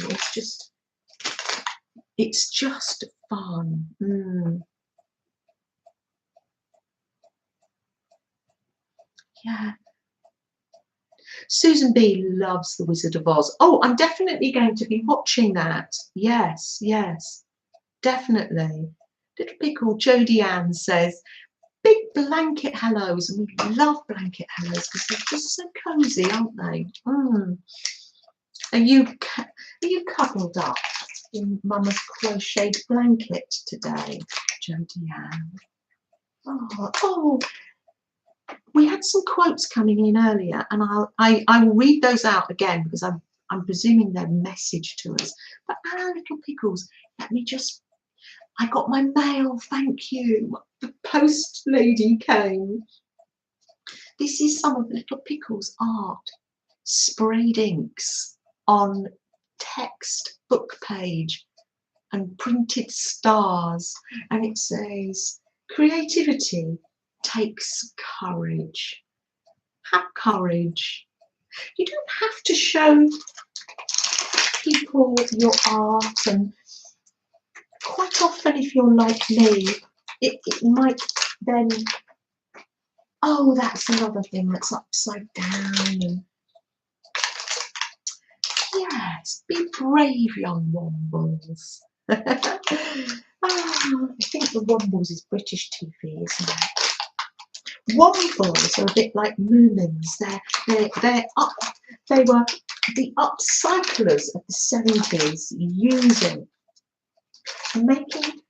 Speaker 1: It's just fun. Yeah. Susan B loves The Wizard of Oz. Oh, I'm definitely going to be watching that. Yes, yes, definitely. Little Pickle Jodie Ann says, big blanket hellos, and we love blanket hellos because they're just so cosy, aren't they? Are you cuddled up in Mama's crocheted blanket today, Jodie Ann? Oh, we had some quotes coming in earlier, and I will read those out again because I'm presuming they're message to us. But Little Pickles, I got my mail, thank you. The post lady came. This is some of Little Pickles' art. Sprayed inks on text book page and printed stars. And it says, creativity takes courage. Have courage. You don't have to show people your art, and quite often if you're like me, it might then, oh, that's another thing that's upside down. And yes, be brave, young Wombles. I think the Wombles is British TV, isn't it? Wombles are a bit like Moomins. They were the upcyclers of the 70s, making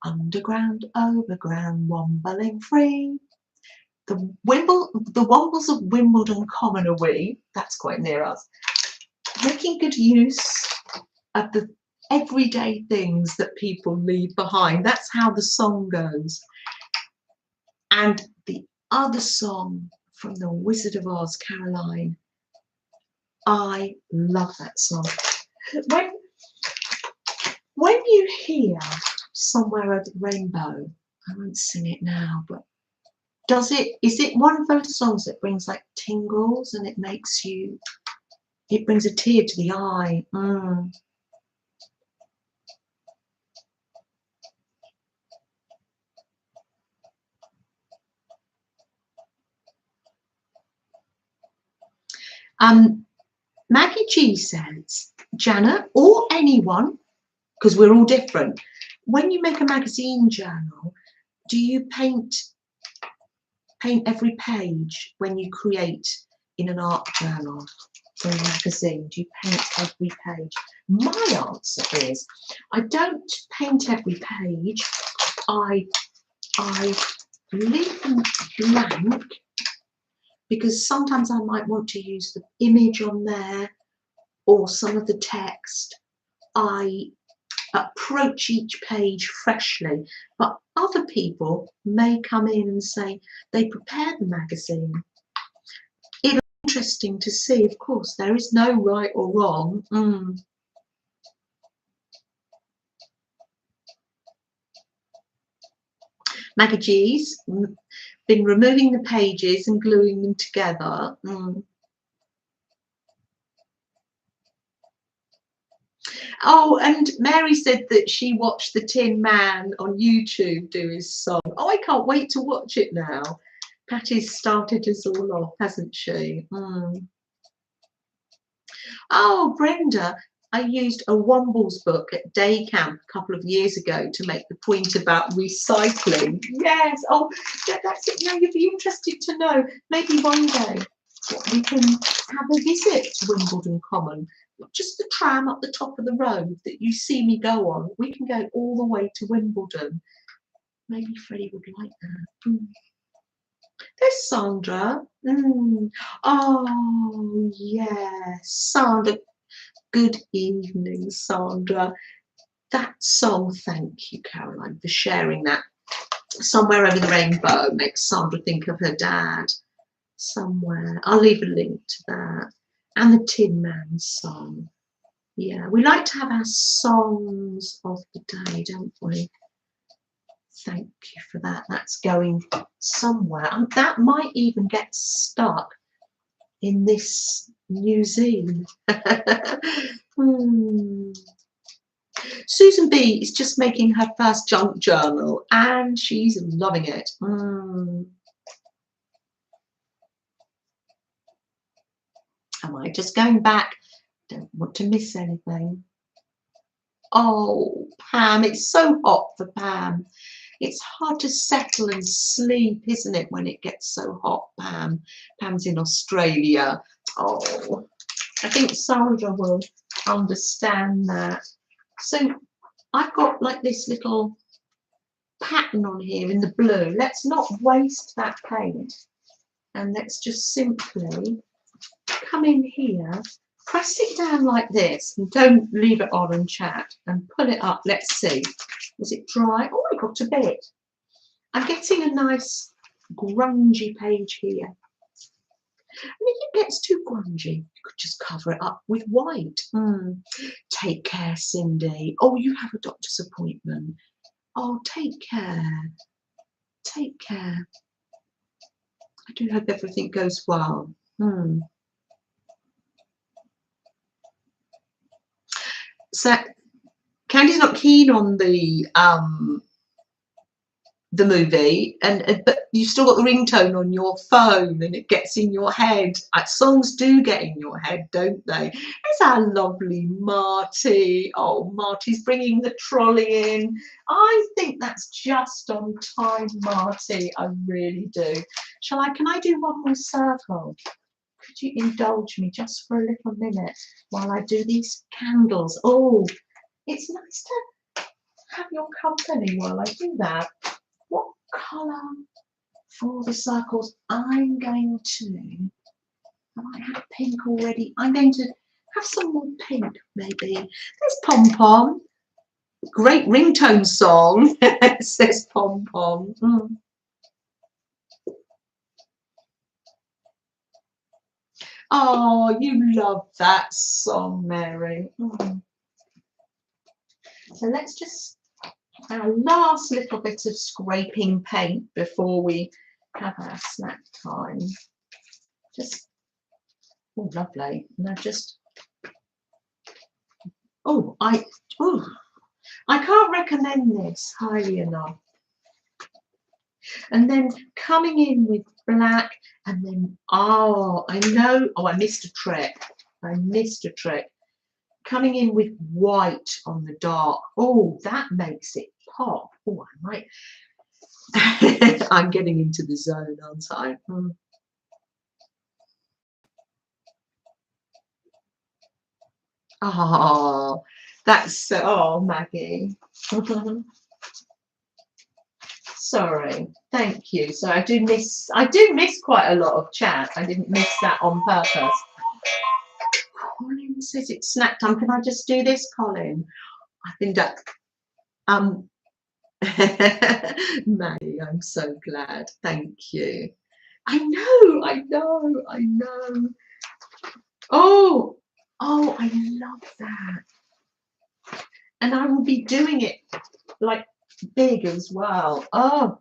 Speaker 1: underground, overground, wombling free. The Wombles of Wimbledon Common are we, that's quite near us, making good use of the everyday things that people leave behind. That's how the song goes. And the other song from The Wizard of Oz, Caroline, I love that song. When you hear Somewhere Over the Rainbow, I won't sing it now, but is it one of those songs that brings like tingles and it brings a tear to the eye? Maggie G says, Janet, or anyone, because we're all different, when you make a magazine journal, do you paint every page when you create in an art journal or a magazine? Do you paint every page? My answer is, I don't paint every page. I leave them blank because sometimes I might want to use the image on there or some of the text. I approach each page freshly, but other people may come in and say they prepared the magazine. It's interesting to see. Of course, there is no right or wrong. Magazines, been removing the pages and gluing them together. Oh, and Mary said that she watched the Tin Man on YouTube do his song. Oh, I can't wait to watch it now. Patty's started us all off, hasn't she? Oh, Brenda, I used a Wombles book at day camp a couple of years ago to make the point about recycling. Yes. Oh, yeah, that's it. Now you'd be interested to know. Maybe one day we can have a visit to Wimbledon Common. Just the tram up the top of the road that you see me go on. We can go all the way to Wimbledon. Maybe Freddie would like that. There's Sandra. Oh, yes. Sandra. Good evening, Sandra. That song, thank you, Caroline, for sharing that. Somewhere Over the Rainbow makes Sandra think of her dad. Somewhere. I'll leave a link to that. And the Tin Man song. Yeah, we like to have our songs of the day, don't we? Thank you for that. That's going somewhere. And that might even get stuck in this new zine. Susan B is just making her first junk journal and she's loving it. Am I just going back? Don't want to miss anything. Oh, Pam, it's so hot for Pam. It's hard to settle and sleep, isn't it, when it gets so hot, Pam? Pam's in Australia. Oh, I think Sandra will understand that. So I've got like this little pattern on here in the blue. Let's not waste that paint. And let's just simply come in here, press it down like this, and don't leave it on and chat, and pull it up. Let's see. Is it dry? Oh, I got a bit. I'm getting a nice grungy page here. And if it gets too grungy, you could just cover it up with white. Take care, Cindy. Oh, you have a doctor's appointment. Oh, take care. Take care. I do hope everything goes well. So Candy's not keen on the movie, but you've still got the ringtone on your phone and it gets in your head. Songs do get in your head, don't they? It's our lovely Marty. Oh, Marty's bringing the trolley in. I think that's just on time, Marty. I really do. Can I do one more circle? Could you indulge me just for a little minute while I do these candles? Oh, it's nice to have your company while I do that. What colour for the circles? I'm going to, I have pink already. I'm going to have some more pink, maybe. There's Pom Pom. Great ringtone song. It says Pom Pom. Oh, you love that song, Mary. So let's just our last little bit of scraping paint before we have our snack time. Just, oh, lovely. Now just, I can't recommend this highly enough. And then coming in with black, and then, I know, I missed a trick. Coming in with white on the dark. Oh, that makes it pop. Oh, I might. I'm getting into the zone, aren't I? Oh, that's Maggie. Sorry. Thank you. So I do miss quite a lot of chat. I didn't miss that on purpose. Colin says it's snack time. Can I just do this, Colin? I've been done. Maddie, I'm so glad. Thank you. I know. Oh, I love that. And I will be doing it like big as well. Oh,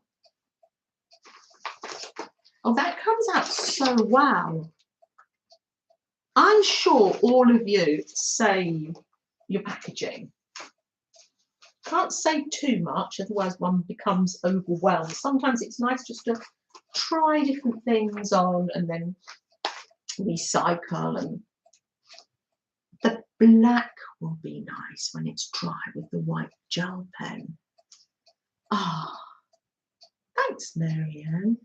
Speaker 1: that comes out so well. I'm sure all of you save your packaging. Can't save too much, otherwise one becomes overwhelmed. Sometimes it's nice just to try different things on and then recycle. And the black will be nice when it's dry with the white gel pen. Ah, thanks, Marianne.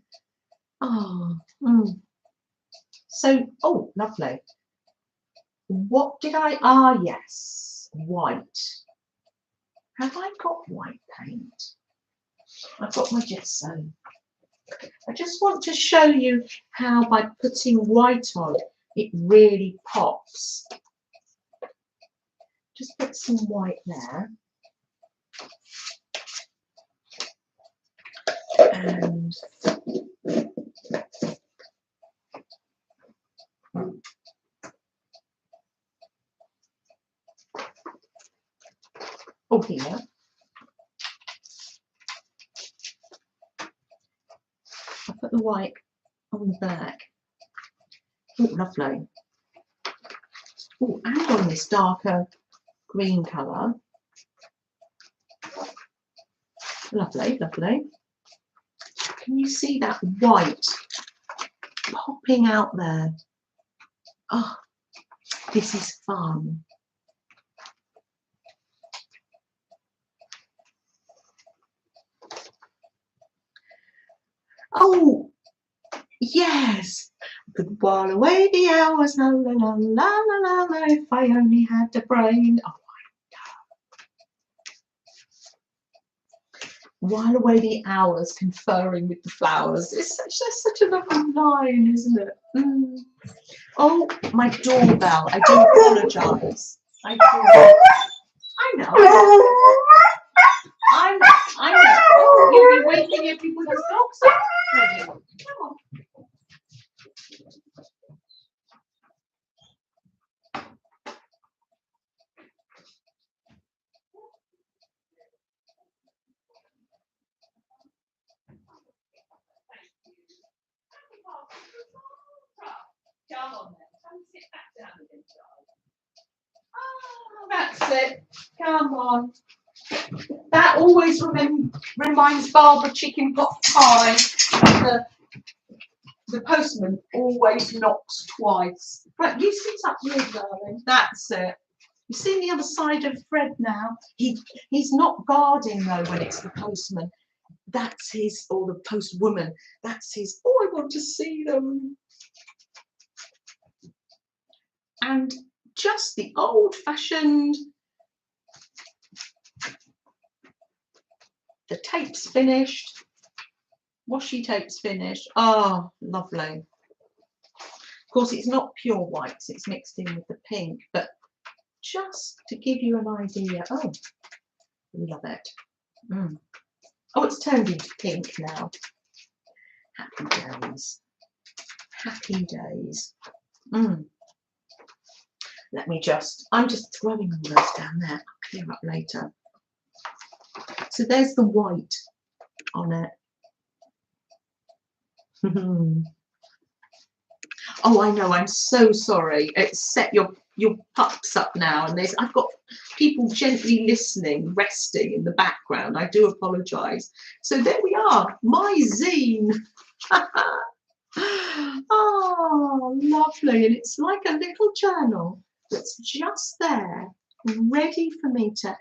Speaker 1: So, lovely. What did I? Yes, white. Have I got white paint? I've got my gesso. I just want to show you how by putting white on, it really pops. Just put some white there. And here. I'll put the white on the back. Oh, lovely. Oh, and on this darker green colour. Lovely, lovely. Can you see that white popping out there? Oh, this is fun. Oh, yes. Could while away the hours, la la la la la la la, if I only had a brain. Oh, while away the hours, conferring with the flowers. It's such a lovely line, isn't it? Oh, my doorbell. I do apologise. I know. I know. Oh, you'll be waking everybody's dogs up. Come on. Come on then. Come sit back down again, child. Oh, that's it. Come on. That always reminds Barbara chicken pot pie. The postman always knocks twice. Right, you sit up here, darling. That's it. You see the other side of Fred now? He's not guarding though when it's the postman. That's his, or the postwoman. That's his. Oh, I want to see them. And just the old-fashioned. The tape's finished. Washi tape's finished. Oh, lovely. Of course, it's not pure whites. It's mixed in with the pink, but just to give you an idea. Oh, love it. Oh, it's turned into pink now. Happy days. Happy days. Let me I'm just throwing all those down there. I'll clear up later. So there's the white on it. Oh, I know. I'm so sorry. It's set your pups up now, and I've got people gently listening, resting in the background. I do apologise. So there we are. My zine. Oh, lovely. And it's like a little journal that's just there, ready for me to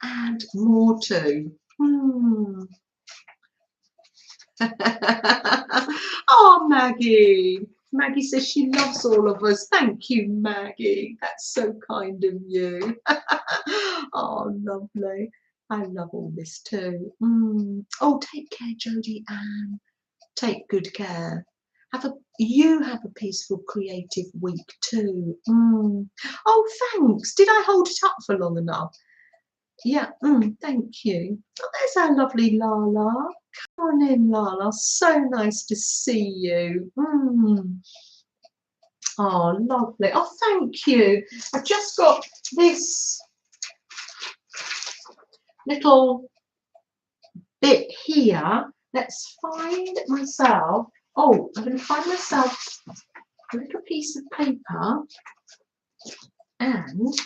Speaker 1: add more to. Oh, Maggie. Maggie says she loves all of us. Thank you, Maggie. That's so kind of you. Oh, lovely. I love all this too. Oh, take care, Jodie Ann. Take good care. You have a peaceful, creative week too. Oh, thanks. Did I hold it up for long enough? Yeah, thank you. Oh, there's our lovely Lala. Come on in, Lala. So nice to see you. Oh, lovely. Oh, thank you. I've just got this little bit here. Let's find myself. Oh, I'm going to find myself a little piece of paper and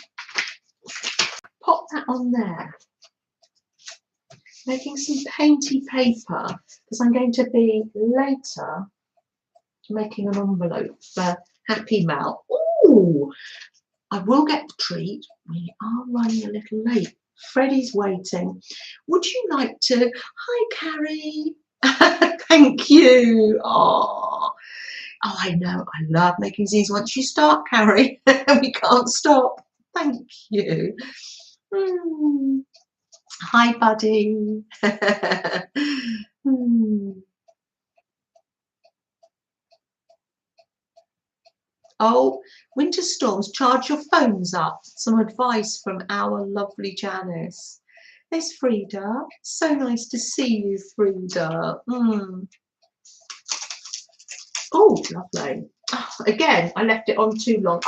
Speaker 1: pop that on there. Making some painty paper because I'm going to be later making an envelope for Happy Mal. Ooh, I will get the treat. We are running a little late. Freddie's waiting. Would you like to? Hi, Carrie. Thank you. Oh, I know. I love making zines. Once you start, Carrie, we can't stop. Thank you. Hi, buddy. Oh, winter storms, charge your phones up. Some advice from our lovely Janice. There's Frida. So nice to see you, Frida. Oh, lovely. Oh, again, I left it on too long.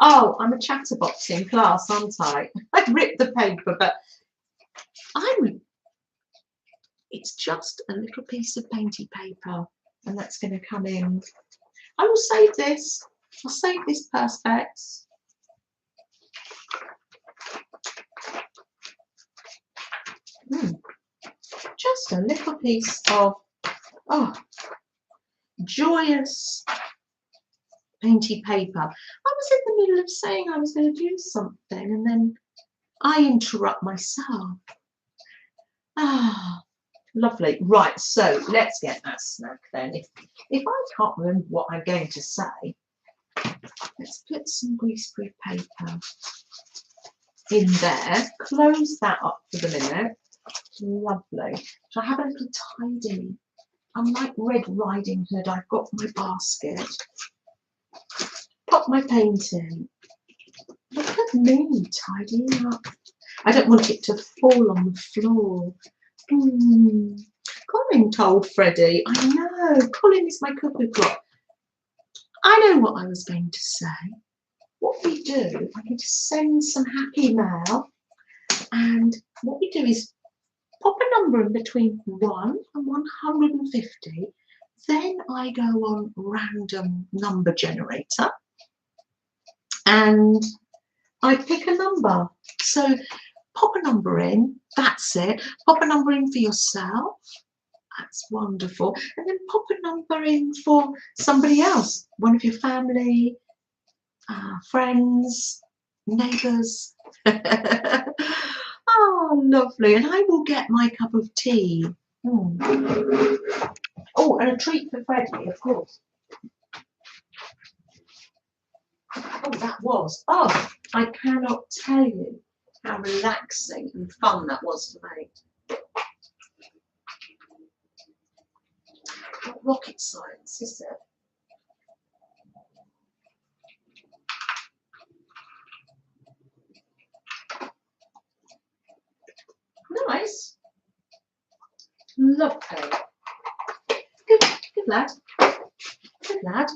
Speaker 1: I'm a chatterbox in class, aren't I? I've ripped the paper, but it's just a little piece of painty paper, and that's going to come in. I will save this. I'll save this perspex. Just a little piece of joyous painty paper. I was in the middle of saying I was going to do something, and then I interrupt myself. Lovely. Right, so let's get that snack then. If I can't remember what I'm going to say, let's put some greaseproof paper in there. Close that up for the minute. Lovely. So I have a little tidy. I'm like Red Riding Hood. I've got my basket. Pop my painting. Look at me tidying up. I don't want it to fall on the floor. Colin told Freddie. I know. Colin is my cuckoo clock. I know what I was going to say. What we do, I'm going to send some Happy Mail, and what we do is pop a number in between 1 and 150. Then I go on random number generator and I pick a number. So pop a number in, that's it. Pop a number in for yourself. That's wonderful. And then pop a number in for somebody else, one of your family, friends, neighbours. Oh, lovely. And I will get my cup of tea. Oh, and a treat for Freddie, of course. Oh, that was. Oh, I cannot tell you how relaxing and fun that was to make. Not rocket science, is it? Nice. Lovely. Good lad. Good lad.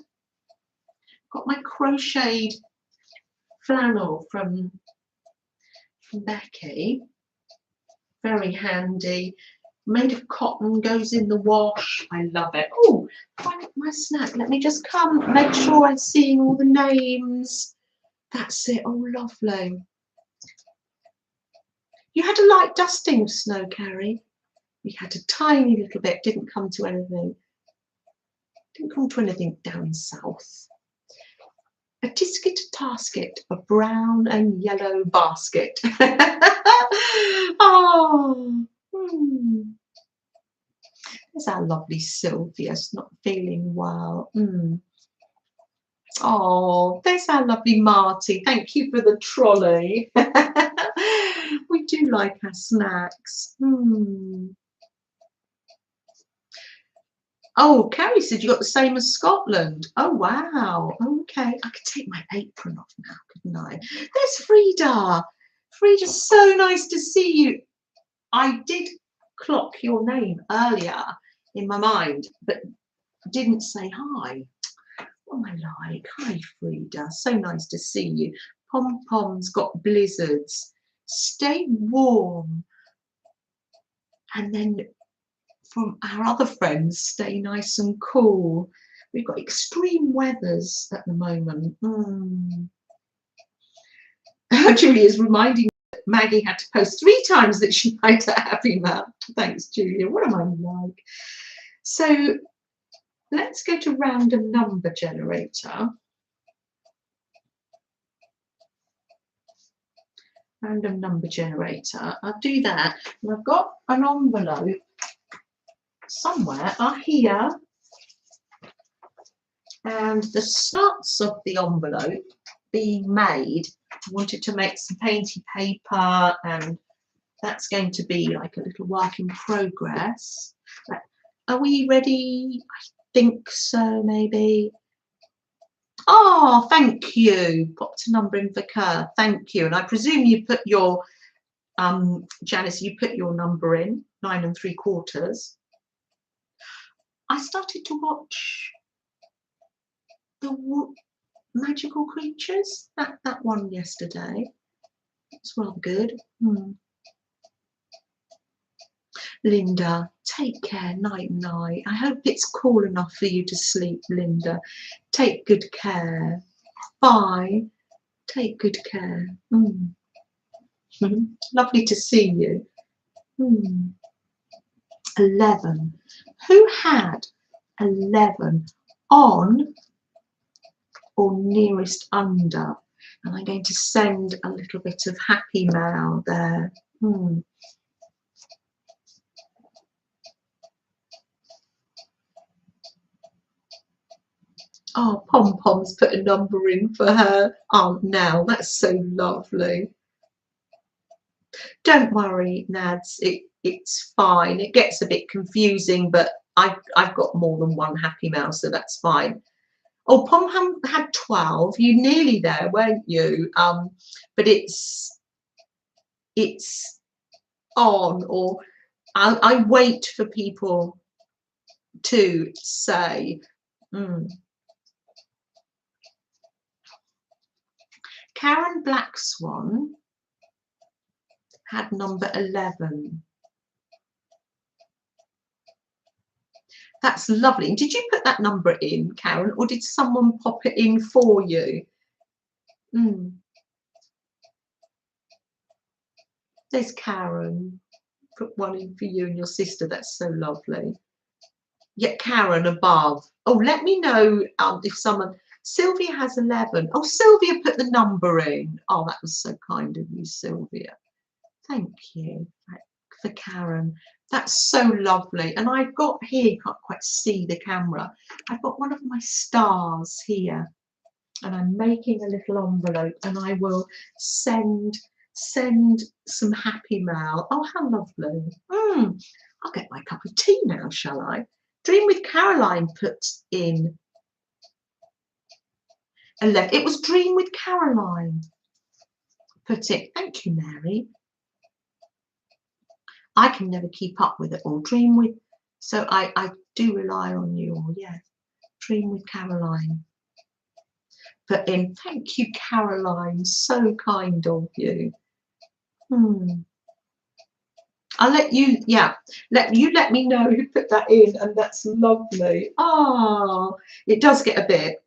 Speaker 1: Got my crocheted flannel from Becky. Very handy. Made of cotton, goes in the wash. I love it. Oh, find my snack. Let me just come, make sure I'm seeing all the names. That's it. Oh, lovely. You had a light dusting of snow, Carrie. We had a tiny little bit. Didn't come to anything. Didn't come to anything down south. A tisket, a tasket, a brown and yellow basket. Oh. There's our lovely Sylvia. She's not feeling well. Oh, there's our lovely Marty. Thank you for the trolley. We do like our snacks. Oh, Carrie said you got the same as Scotland. Oh, wow. Okay. I could take my apron off now, couldn't I? There's Frida. Frida, so nice to see you. I did clock your name earlier in my mind, but didn't say hi. What am I like? Hi, Frida. So nice to see you. Pom-Pom's got blizzards. Stay warm. And then from our other friends, stay nice and cool. We've got extreme weathers at the moment. Julia's reminding me that Maggie had to post 3 times that she liked a happy mail. Thanks, Julia. What am I like? So let's go to random number generator. Random number generator. I'll do that. And I've got an envelope somewhere here. And the starts of the envelope being made, I wanted to make some painty paper, and that's going to be like a little work in progress. Are we ready? I think so, maybe. Oh, thank you. Popped a number in for Kerr. Thank you. And I presume you put your, Janice, you put your number in, 9 3/4. I started to watch the Magical Creatures, that one yesterday. It's rather good. Linda, take care. Night night. I hope it's cool enough for you to sleep, Linda. Take good care. Bye. Take good care. Lovely to see you. 11. Who had 11 on or nearest under? And I'm going to send a little bit of happy mail there. Oh, Pom-Pom's put a number in for her Aunt Nell. That's so lovely. Don't worry, Nads. It's fine. It gets a bit confusing, but I've got more than one happy mail, so that's fine. Oh, Pom had 12. You nearly there, weren't you? But it's on, or I wait for people to say. Karen Black Swan had number 11. That's lovely. Did you put that number in, Karen, or did someone pop it in for you? There's Karen. Put one in for you and your sister. That's so lovely. Yeah, Karen above. Oh, let me know if someone. Sylvia has 11. Oh, Sylvia put the number in. Oh, that was so kind of you, Sylvia. Thank you for Karen. That's so lovely. And I've got here, you can't quite see the camera, I've got one of my stars here, and I'm making a little envelope, and I will send some happy mail. Oh, how lovely. I'll get my cup of tea now, shall I? Dream with Caroline put in 11. It was Dream with Caroline put it. Thank you, Mary. I can never keep up with it all. Dream with, so I do rely on you all. Yeah, Dream with Caroline put in. Thank you, Caroline. So kind of you. I'll let you, let me know who put that in, and that's lovely. Oh, it does get a bit.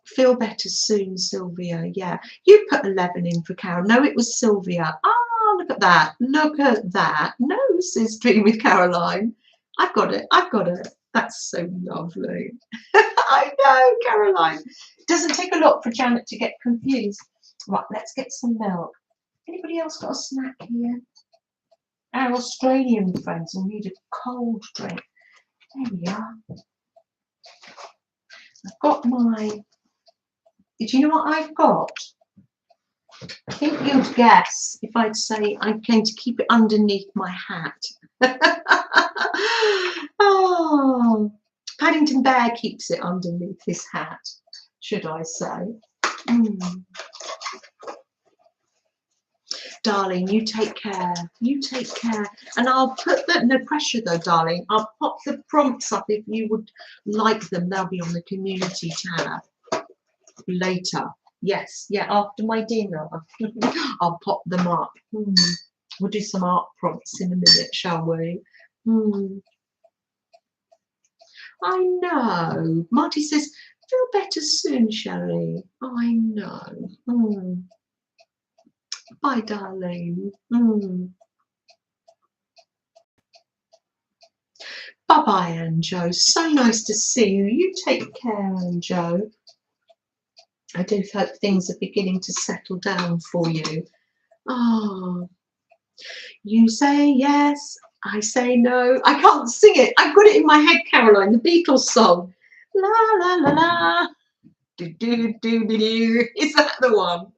Speaker 1: Feel better soon, Sylvia. Yeah, you put 11 in for Carol. No, it was Sylvia. Ah, look at that. Look at that. No, says Dream with Caroline. I've got it. I've got it. That's so lovely. I know, Caroline. It doesn't take a lot for Janet to get confused. Right, let's get some milk. Anybody else got a snack here? Our Australian friends will need a cold drink. There we are. I've got my... Did you know what I've got? I think you'd guess if I'd say I'm going to keep it underneath my hat. Oh, Paddington Bear keeps it underneath his hat, should I say. Darling, you take care. You take care. And I'll put the, no pressure though, darling. I'll pop the prompts up if you would like them. They'll be on the community tab later. Yes, yeah, after my dinner. I'll pop them up. We'll do some art prompts in a minute, shall we? I know. Marty says, feel better soon, Shelley. I know. Bye, darling. Bye-bye, Anjo. So nice to see you. You take care, Anjo. I do hope things are beginning to settle down for you. Oh, you say yes, I say no. I can't sing it. I've got it in my head, Caroline, the Beatles song. La, la, la, la. Do, do, do, do, do. Is that the one?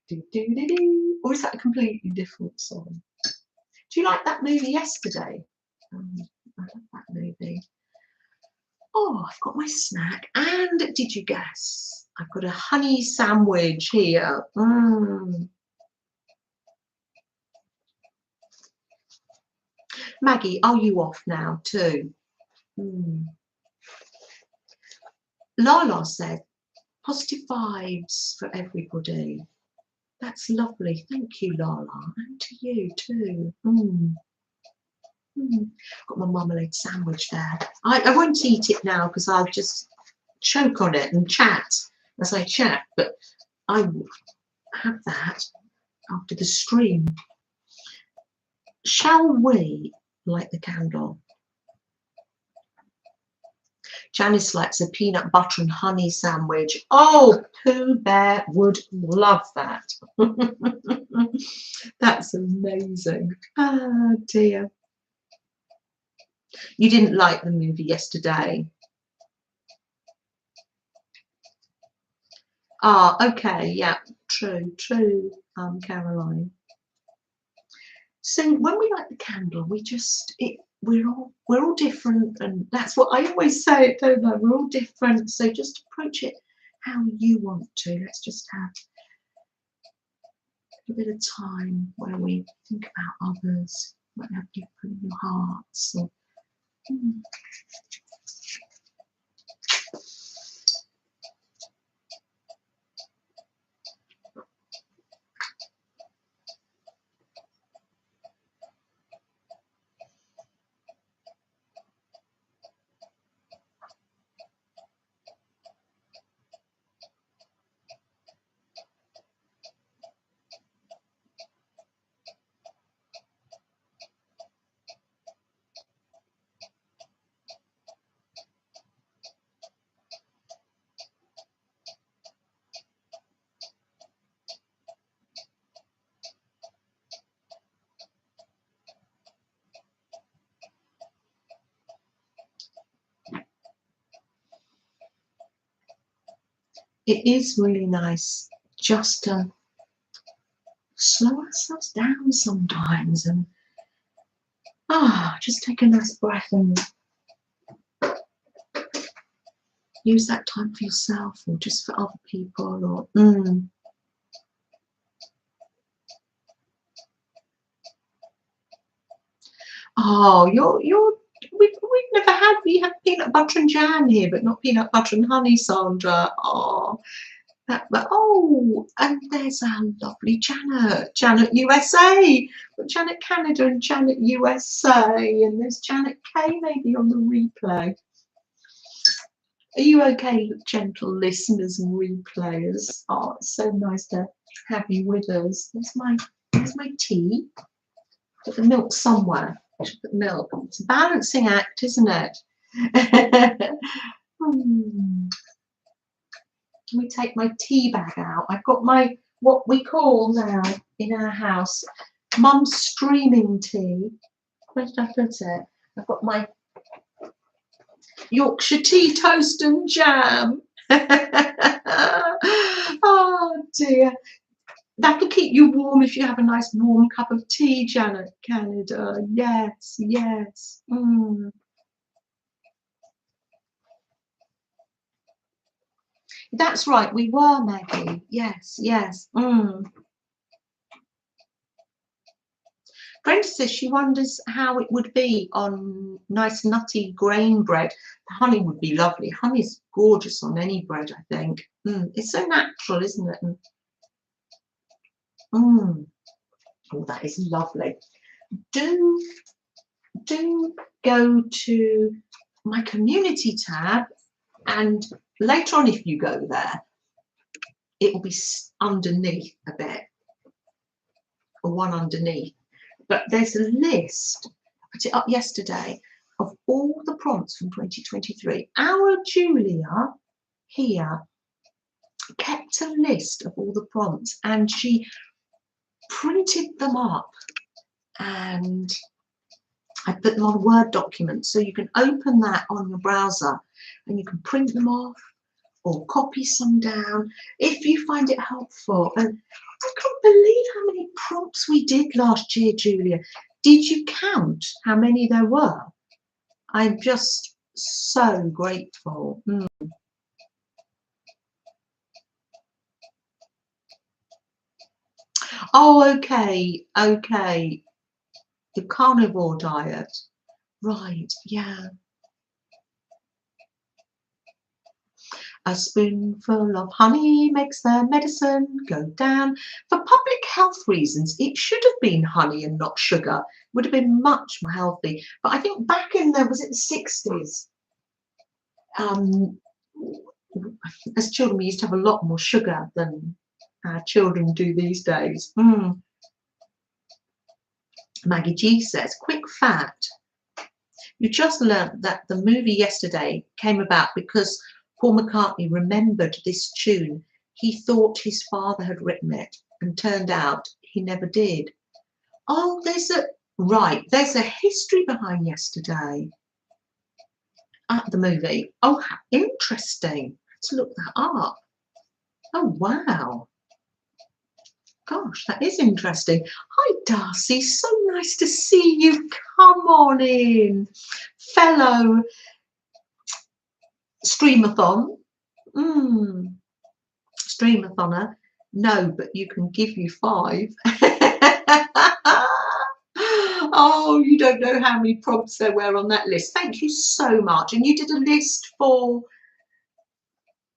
Speaker 1: Do, do, do, do. Or is that a completely different song? Do you like that movie Yesterday? I love that movie. Oh, I've got my snack. And did you guess? I've got a honey sandwich here. Maggie, are you off now too? Lala said, positive vibes for everybody. That's lovely. Thank you, Lala. And to you too. Got my marmalade sandwich there. I won't eat it now because I'll just choke on it and chat as I chat, but I will have that after the stream. Shall we light the candle? Janice likes a peanut butter and honey sandwich. Oh, Pooh Bear would love that. That's amazing. Oh dear. You didn't like the movie Yesterday? Ah, okay, yeah, true, Caroline. So when we light the candle, we're all different, and that's what I always say, don't I? We're all different, so just approach it how you want to. Let's just have a bit of time where we think about others, what have you put in your hearts. Or, it is really nice just to slow ourselves down sometimes and just take a nice breath and use that time for yourself or just for other people. Or we've never had, we have peanut butter and jam here, but not peanut butter and honey, Sandra. And there's our lovely Janet USA, but Janet Canada and Janet USA, and there's Janet K maybe on the replay. Are you okay, gentle listeners and replayers? Oh, it's so nice to have you with us. There's my tea. Put the milk somewhere. I should put milk. It's a balancing act, isn't it? Let me take my tea bag out. I've got my, what we call now in our house, Mum's streaming tea. Where did I put it? I've got my Yorkshire tea toast and jam. Oh dear. That'll keep you warm if you have a nice warm cup of tea, Janet, Canada. Yes, yes. That's right, we were, Maggie. Yes, yes. Brenda says she wonders how it would be on nice nutty grain bread. The honey would be lovely. Honey's gorgeous on any bread, I think. It's so natural, isn't it? Oh, that is lovely. Do go to my community tab, and later on, if you go there, it will be underneath a bit, or one underneath. But there's a list, I put it up yesterday, of all the prompts from 2023. Our Julia here kept a list of all the prompts, and she printed them up, and I put them on a Word document, so you can open that on your browser and you can print them off or copy some down if you find it helpful. And I can't believe how many prompts we did last year, Julia. Did you count how many there were? I'm just so grateful. Oh, okay, okay. The carnivore diet. Right, yeah. A spoonful of honey makes the medicine go down. For public health reasons, it should have been honey and not sugar. Would have been much more healthy. But I think back in the, was it the 60s? As children, we used to have a lot more sugar than our children do these days. Maggie G says, quick fact. You just learnt that the movie Yesterday came about because Paul McCartney remembered this tune. He thought his father had written it, and turned out he never did. Oh, there's a history behind Yesterday at the movie. Oh, how interesting. Let's look that up. Oh, wow. Gosh, that is interesting. Hi, Darcy. So nice to see you. Come on in. Fellow streamathon. Streamathoner. No, but you can give you 5. Oh, you don't know how many prompts there were on that list. Thank you so much. And you did a list for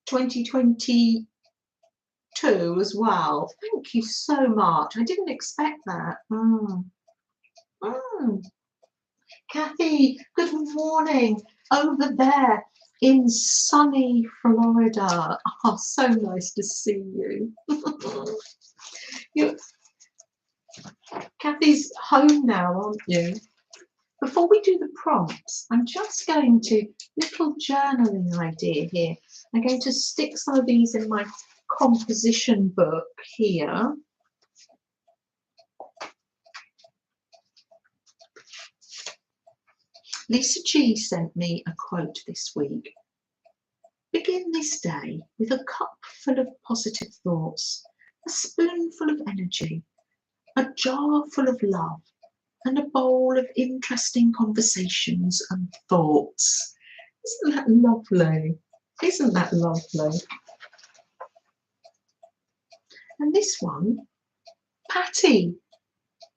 Speaker 1: 2022 as well. Thank you so much. I didn't expect that. Kathy, good morning over there in sunny Florida. Oh, so nice to see you. Kathy's home now, aren't you? Before we do the prompts, I'm just going to, little journaling idea here. I'm going to stick some of these in my composition book here. Lisa G sent me a quote this week. Begin this day with a cup full of positive thoughts, a spoonful of energy, a jar full of love, and a bowl of interesting conversations and thoughts. Isn't that lovely? Isn't that lovely? And this one, Patty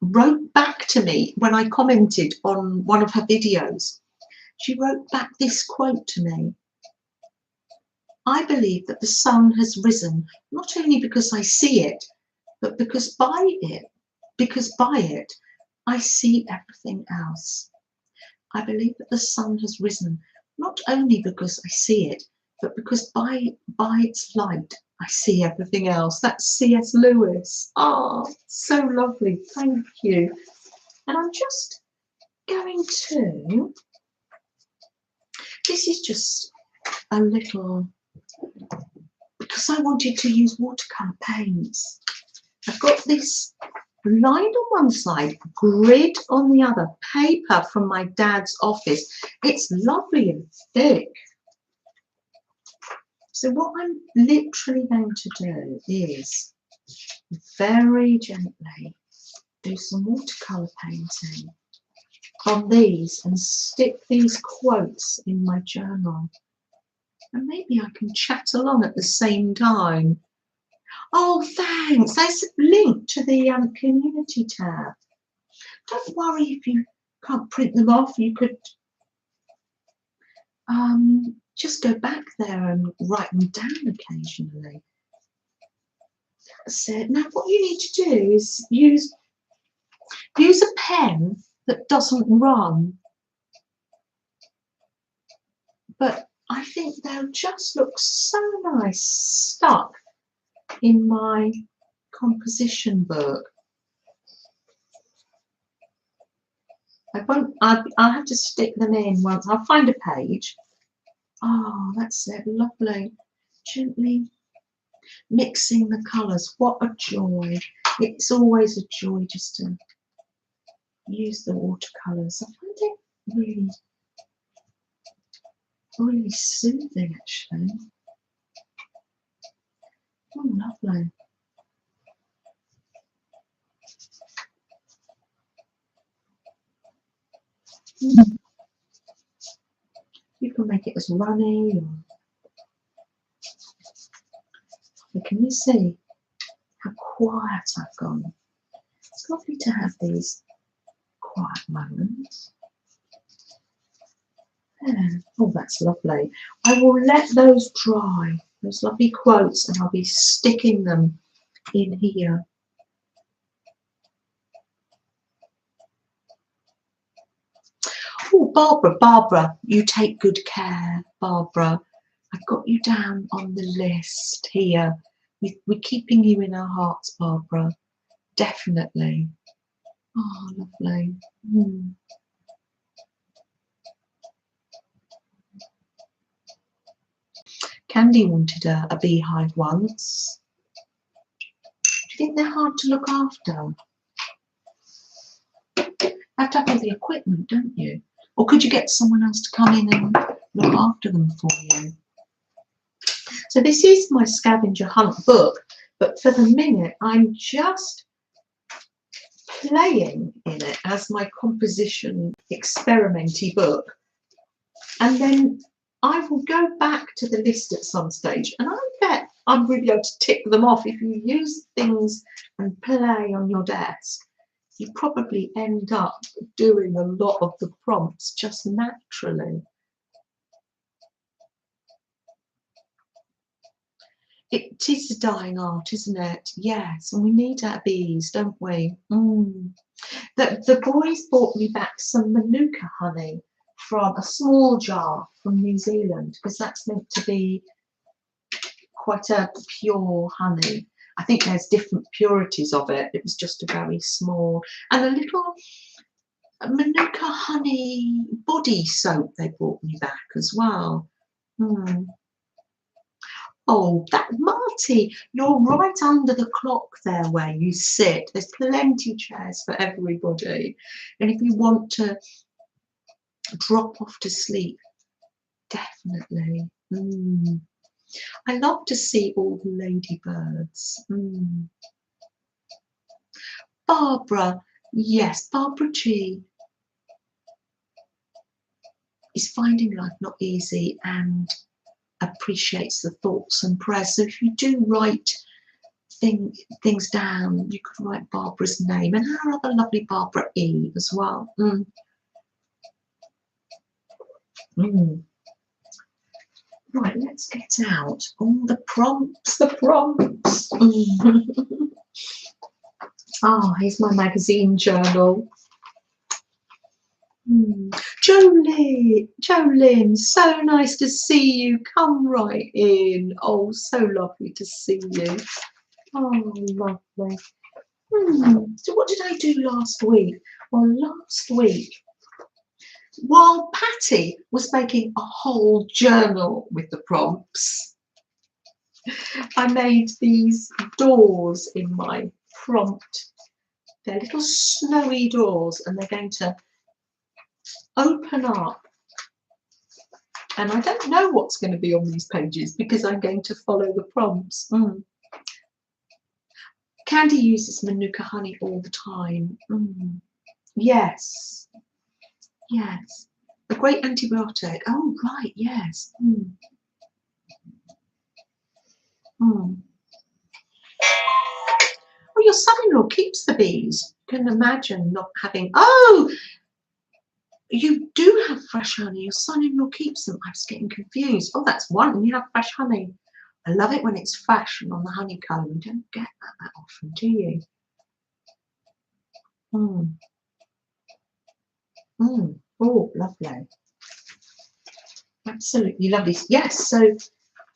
Speaker 1: wrote back to me when I commented on one of her videos. She wrote back this quote to me. I believe that the sun has risen, not only because I see it, but because by it, I see everything else. I believe that the sun has risen, not only because I see it, but because by its light, I see everything else. That's C.S. Lewis. Oh, so lovely. Thank you. And I'm just going to, this is just a little, because I wanted to use watercolour paints. I've got this lined on one side, grid on the other, paper from my dad's office. It's lovely and thick. So what I'm literally going to do is very gently do some watercolour painting on these and stick these quotes in my journal. And maybe I can chat along at the same time. Oh, thanks. There's a link to the community tab. Don't worry if you can't print them off. You could just go back there and write them down occasionally. That's it. Now, what you need to do is use a pen that doesn't run. But I think they'll just look so nice stuck in my composition book. I'll have to stick them in once. I'll find a page. Oh, that's it, lovely. Gently mixing the colours. What a joy. It's always a joy just to use the watercolours. I find it really, really soothing actually. Oh, lovely. You can make it as runny or can you see how quiet I've gone? It's lovely to have these quiet moments. Yeah. Oh, that's lovely. I will let those dry, those lovely quotes, and I'll be sticking them in here. Oh, Barbara, you take good care, Barbara. I've got you down on the list here. We're keeping you in our hearts, Barbara. Definitely. Oh, lovely. Candy wanted a beehive once. Do you think they're hard to look after? You have to have all the equipment, don't you? Or could you get someone else to come in and look after them for you? So this is my scavenger hunt book, but for the minute I'm just playing in it as my composition experimenty book, and then I will go back to the list at some stage, and I bet I'm really able to tick them off. If you use things and play on your desk, you probably end up doing a lot of the prompts just naturally. It is a dying art, isn't it? Yes, and we need our bees, don't we? The boys brought me back some manuka honey from a small jar from New Zealand, because that's meant to be quite a pure honey. I think there's different purities of it. It was just a very small, and a little manuka honey body soap they brought me back as well. Oh, that Marty, you're right under the clock there where you sit. There's plenty of chairs for everybody. And if you want to drop off to sleep, definitely. I love to see all the ladybirds. Barbara, yes, Barbara G is finding life not easy and appreciates the thoughts and prayers. So if you do write things down, you could write Barbara's name and her other lovely Barbara E as well. Right, let's get out all the prompts. Oh, here's my magazine journal. Jolene, so nice to see you. Come right in. Oh, so lovely to see you. Oh, lovely. So what did I do last week? Well, last week, while Patty was making a whole journal with the prompts, I made these doors in my prompt. They're little snowy doors, and they're going to open up. And I don't know what's going to be on these pages because I'm going to follow the prompts. Candy uses Manuka honey all the time. Yes, yes. A great antibiotic. Oh, right, yes. Oh, your son-in-law keeps the bees. You can imagine not having... Oh, you do have fresh honey. Your son-in-law keeps them. I was getting confused. Oh, that's one. And you have fresh honey. I love it when it's fresh and on the honeycomb. You don't get that often, do you? Oh, lovely. Absolutely lovely. Yes, so,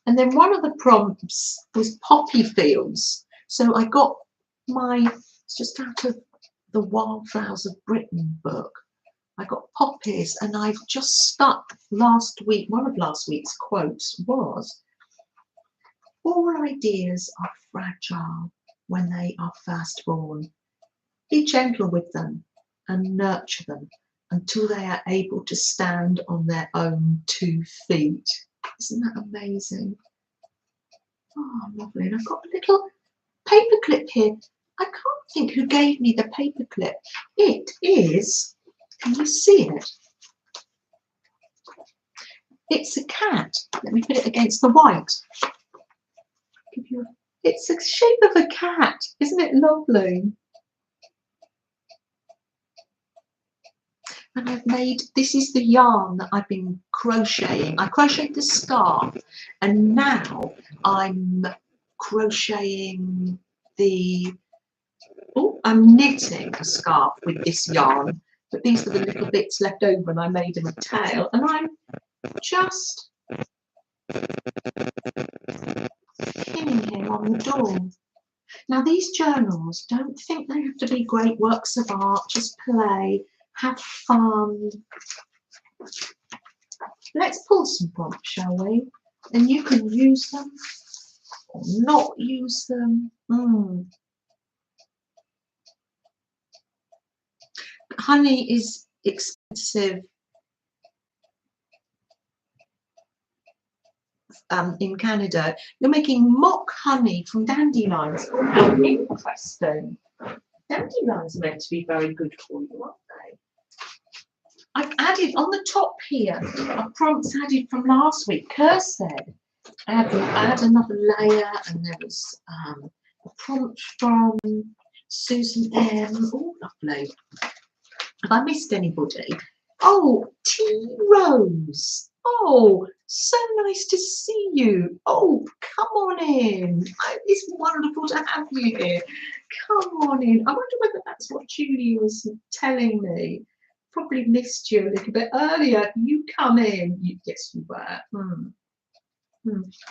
Speaker 1: and then one of the prompts was poppy fields. So I got it's just out of the Wildflowers of Britain book. I got poppies, and I've just stuck last week, one of last week's quotes was, all ideas are fragile when they are first born. Be gentle with them and nurture them until they are able to stand on their own 2 feet. Isn't that amazing? Oh, lovely. And I've got a little paper clip here. I can't think who gave me the paper clip. It is, can you see it? It's a cat. Let me put it against the white. It's the shape of a cat. Isn't it lovely? And I've made, this is the yarn that I've been crocheting. I crocheted the scarf, and now I'm crocheting I'm knitting a scarf with this yarn. But these were the little bits left over, and I made them a tail. And I'm just pinning him on the door. Now, these journals, don't think they have to be great works of art. Just play. Have fun. Let's pull some prompts, shall we? And you can use them or not use them. Honey is expensive in Canada. You're making mock honey from dandelions. Oh, interesting. Dandelions are meant to be very good for you, aren't they? I've added on the top here a prompts added from last week. Kerr said I had another layer, and there was a prompt from Susan M. Oh, lovely. Have I missed anybody? Oh, T. Rose. Oh, so nice to see you. Oh, come on in. It's wonderful to have you here. Come on in. I wonder whether that's what Julie was telling me. Probably missed you a little bit earlier. You come in. Yes, you were.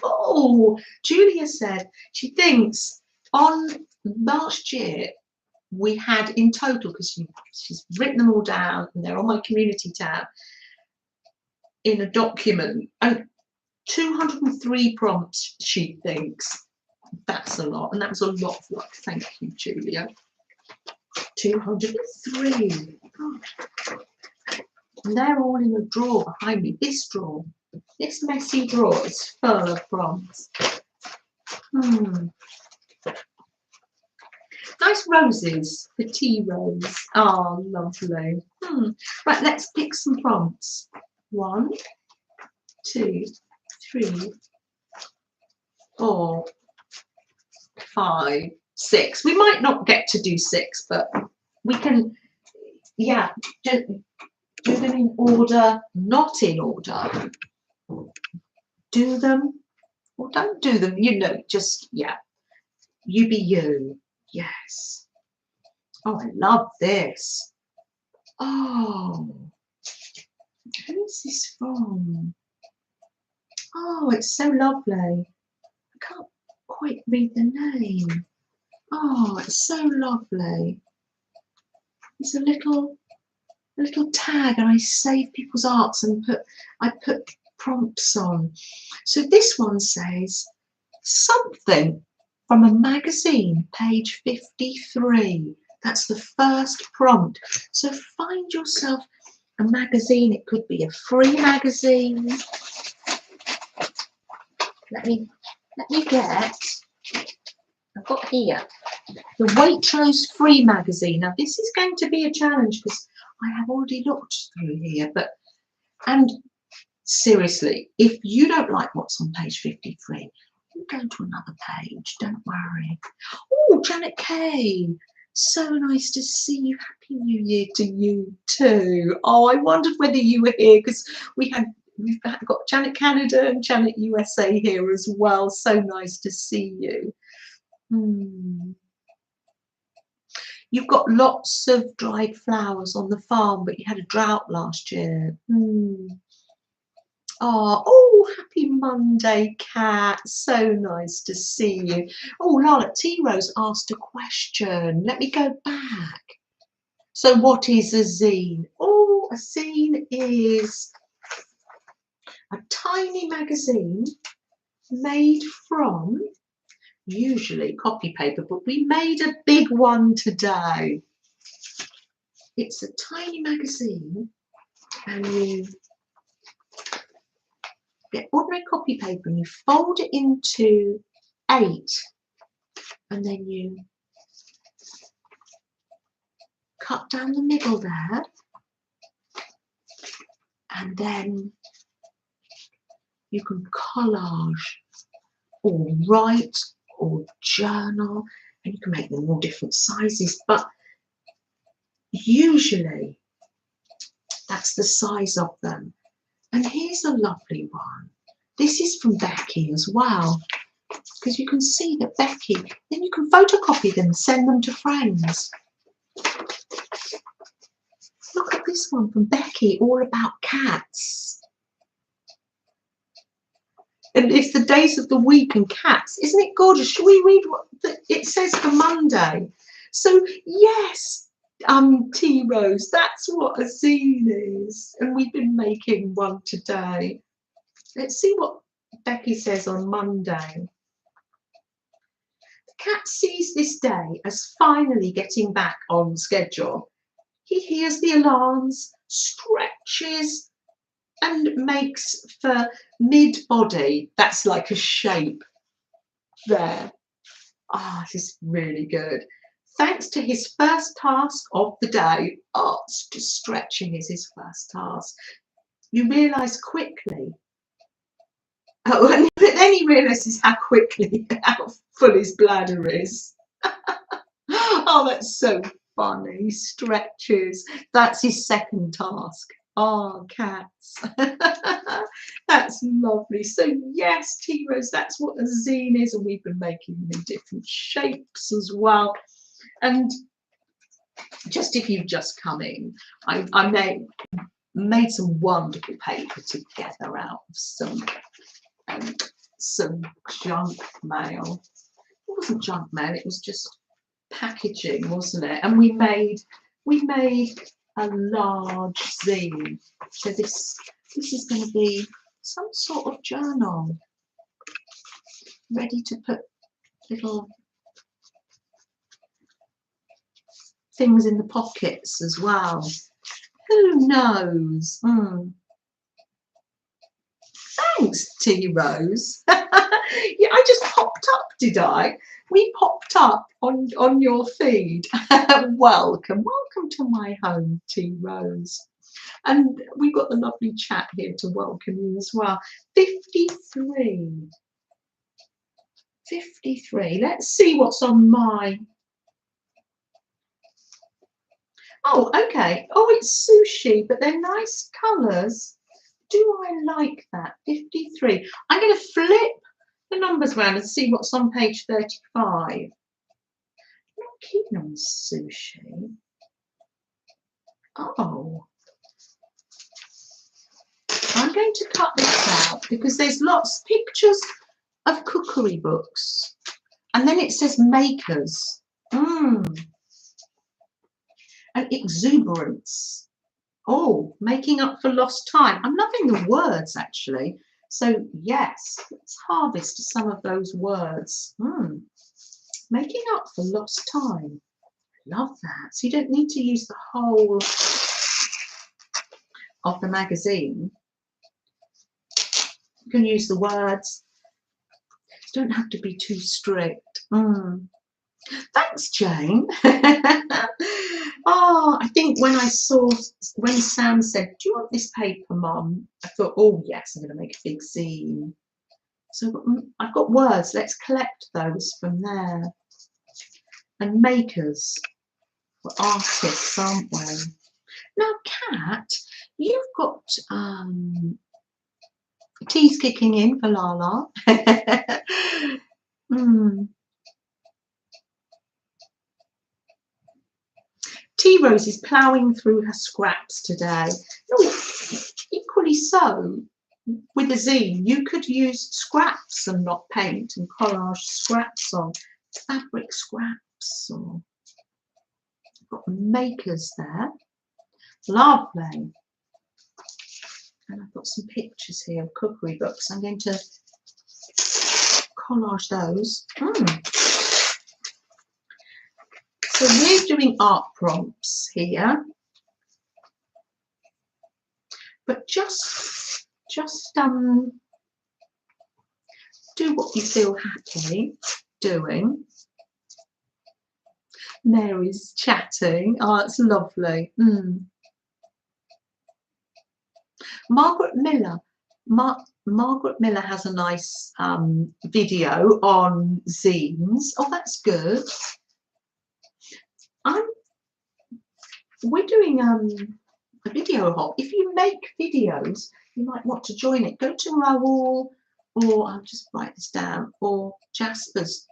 Speaker 1: Oh, Julia said she thinks on last year we had in total, because she's written them all down and they're on my community tab in a document, and 203 prompts. She thinks that's a lot, and that was a lot of work. Thank you, Julia. 203. Gosh. And they're all in a drawer behind me. This drawer, this messy drawer is full of prompts. Nice roses, the tea rose. Oh, lovely. Right, let's pick some prompts. 1, 2, 3, 4, 5, 6. We might not get to do 6, but we can, yeah, do them in order, not in order. Do them or don't do them, you know, just, yeah. You be you. Yes. Oh, I love this. Oh, who is this from? Oh, it's so lovely. I can't quite read the name. Oh, it's so lovely. It's a little tag, and I save people's arts and I put prompts on. So this one says something from a magazine, page 53. That's the first prompt. So find yourself a magazine. It could be a free magazine. Let me get, I've got here The Waitrose free magazine. Now this is going to be a challenge because I have already looked through here, and seriously, if you don't like what's on page 53, you go to another page, don't worry. Oh, Janet Kay, so nice to see you. Happy New Year to you too. Oh, I wondered whether you were here because we've got Janet Canada and Janet USA here as well. So nice to see you. You've got lots of dried flowers on the farm, but you had a drought last year. Oh, happy Monday, Kat. So nice to see you. Oh, Lala, T Rose asked a question. Let me go back. So what is a zine? Oh, a zine is a tiny magazine made from usually copy paper, but we made a big one today. It's a tiny magazine, and you get ordinary copy paper and you fold it into 8, and then you cut down the middle there, and then you can collage or write or journal, and you can make them all different sizes, but usually that's the size of them. And here's a lovely one. This is from Becky as well, because you can see that Becky, then you can photocopy them and send them to friends. Look at this one from Becky, all about cats. And it's the days of the week and cats. Isn't it gorgeous? Shall we read what it says for Monday? So yes, T Rose, that's what a zine is. And we've been making one today. Let's see what Becky says on Monday. The cat sees this day as finally getting back on schedule. He hears the alarms, stretches, and makes for mid-body. That's like a shape there. This is really good. Thanks to his first task of the day. Just stretching is his first task. You realise quickly. But then he realises how full his bladder is. Oh, that's so funny. He stretches. That's his second task. Oh, cats. That's lovely. So yes, T Rose, that's what a zine is, and we've been making them in different shapes as well. And just if you've just come in, I made some wonderful paper together out of some junk mail. It wasn't junk mail, it was just packaging, wasn't it? And we made a large zine. So this is going to be some sort of journal, ready to put little things in the pockets as well. Who knows? Thanks, T Rose. Yeah, I just popped up, did I? We popped up on your feed. Welcome to my home, T Rose. And we've got the lovely chat here to welcome you as well. 53. Let's see what's on my. Oh, okay. Oh, it's sushi, but they're nice colours. Do I like that? 53. I'm going to flip the numbers around and see what's on page 35. I'm not keen on sushi. Oh. I'm going to cut this out because there's lots of pictures of cookery books. And then it says makers. And exuberance. Oh, making up for lost time. I'm loving the words, actually. So, yes, let's harvest some of those words. Making up for lost time. Love that. So you don't need to use the whole of the magazine. You can use the words. You don't have to be too strict. Thanks, Jane. Oh, I think when Sam said, "Do you want this paper, Mum?" I thought, "Oh yes, I'm going to make a big zine." So I've got words. Let's collect those from there. And makers, we're artists, aren't we? Now, Kat, you've got tea's kicking in for Lala. Tea Rose is ploughing through her scraps today. Oh, equally so, with a zine, you could use scraps and not paint and collage scraps on fabric scraps. Or got makers there. Lovely. And I've got some pictures here of cookery books. I'm going to collage those. So we're doing art prompts here, but just do what you feel happy doing. Mary's chatting. Oh, it's lovely. Margaret Miller. Margaret Miller has a nice video on zines. Oh, that's good. We're doing a video hop. If you make videos, you might want to join it. Go to Raoul, or I'll just write this down, or Jasper's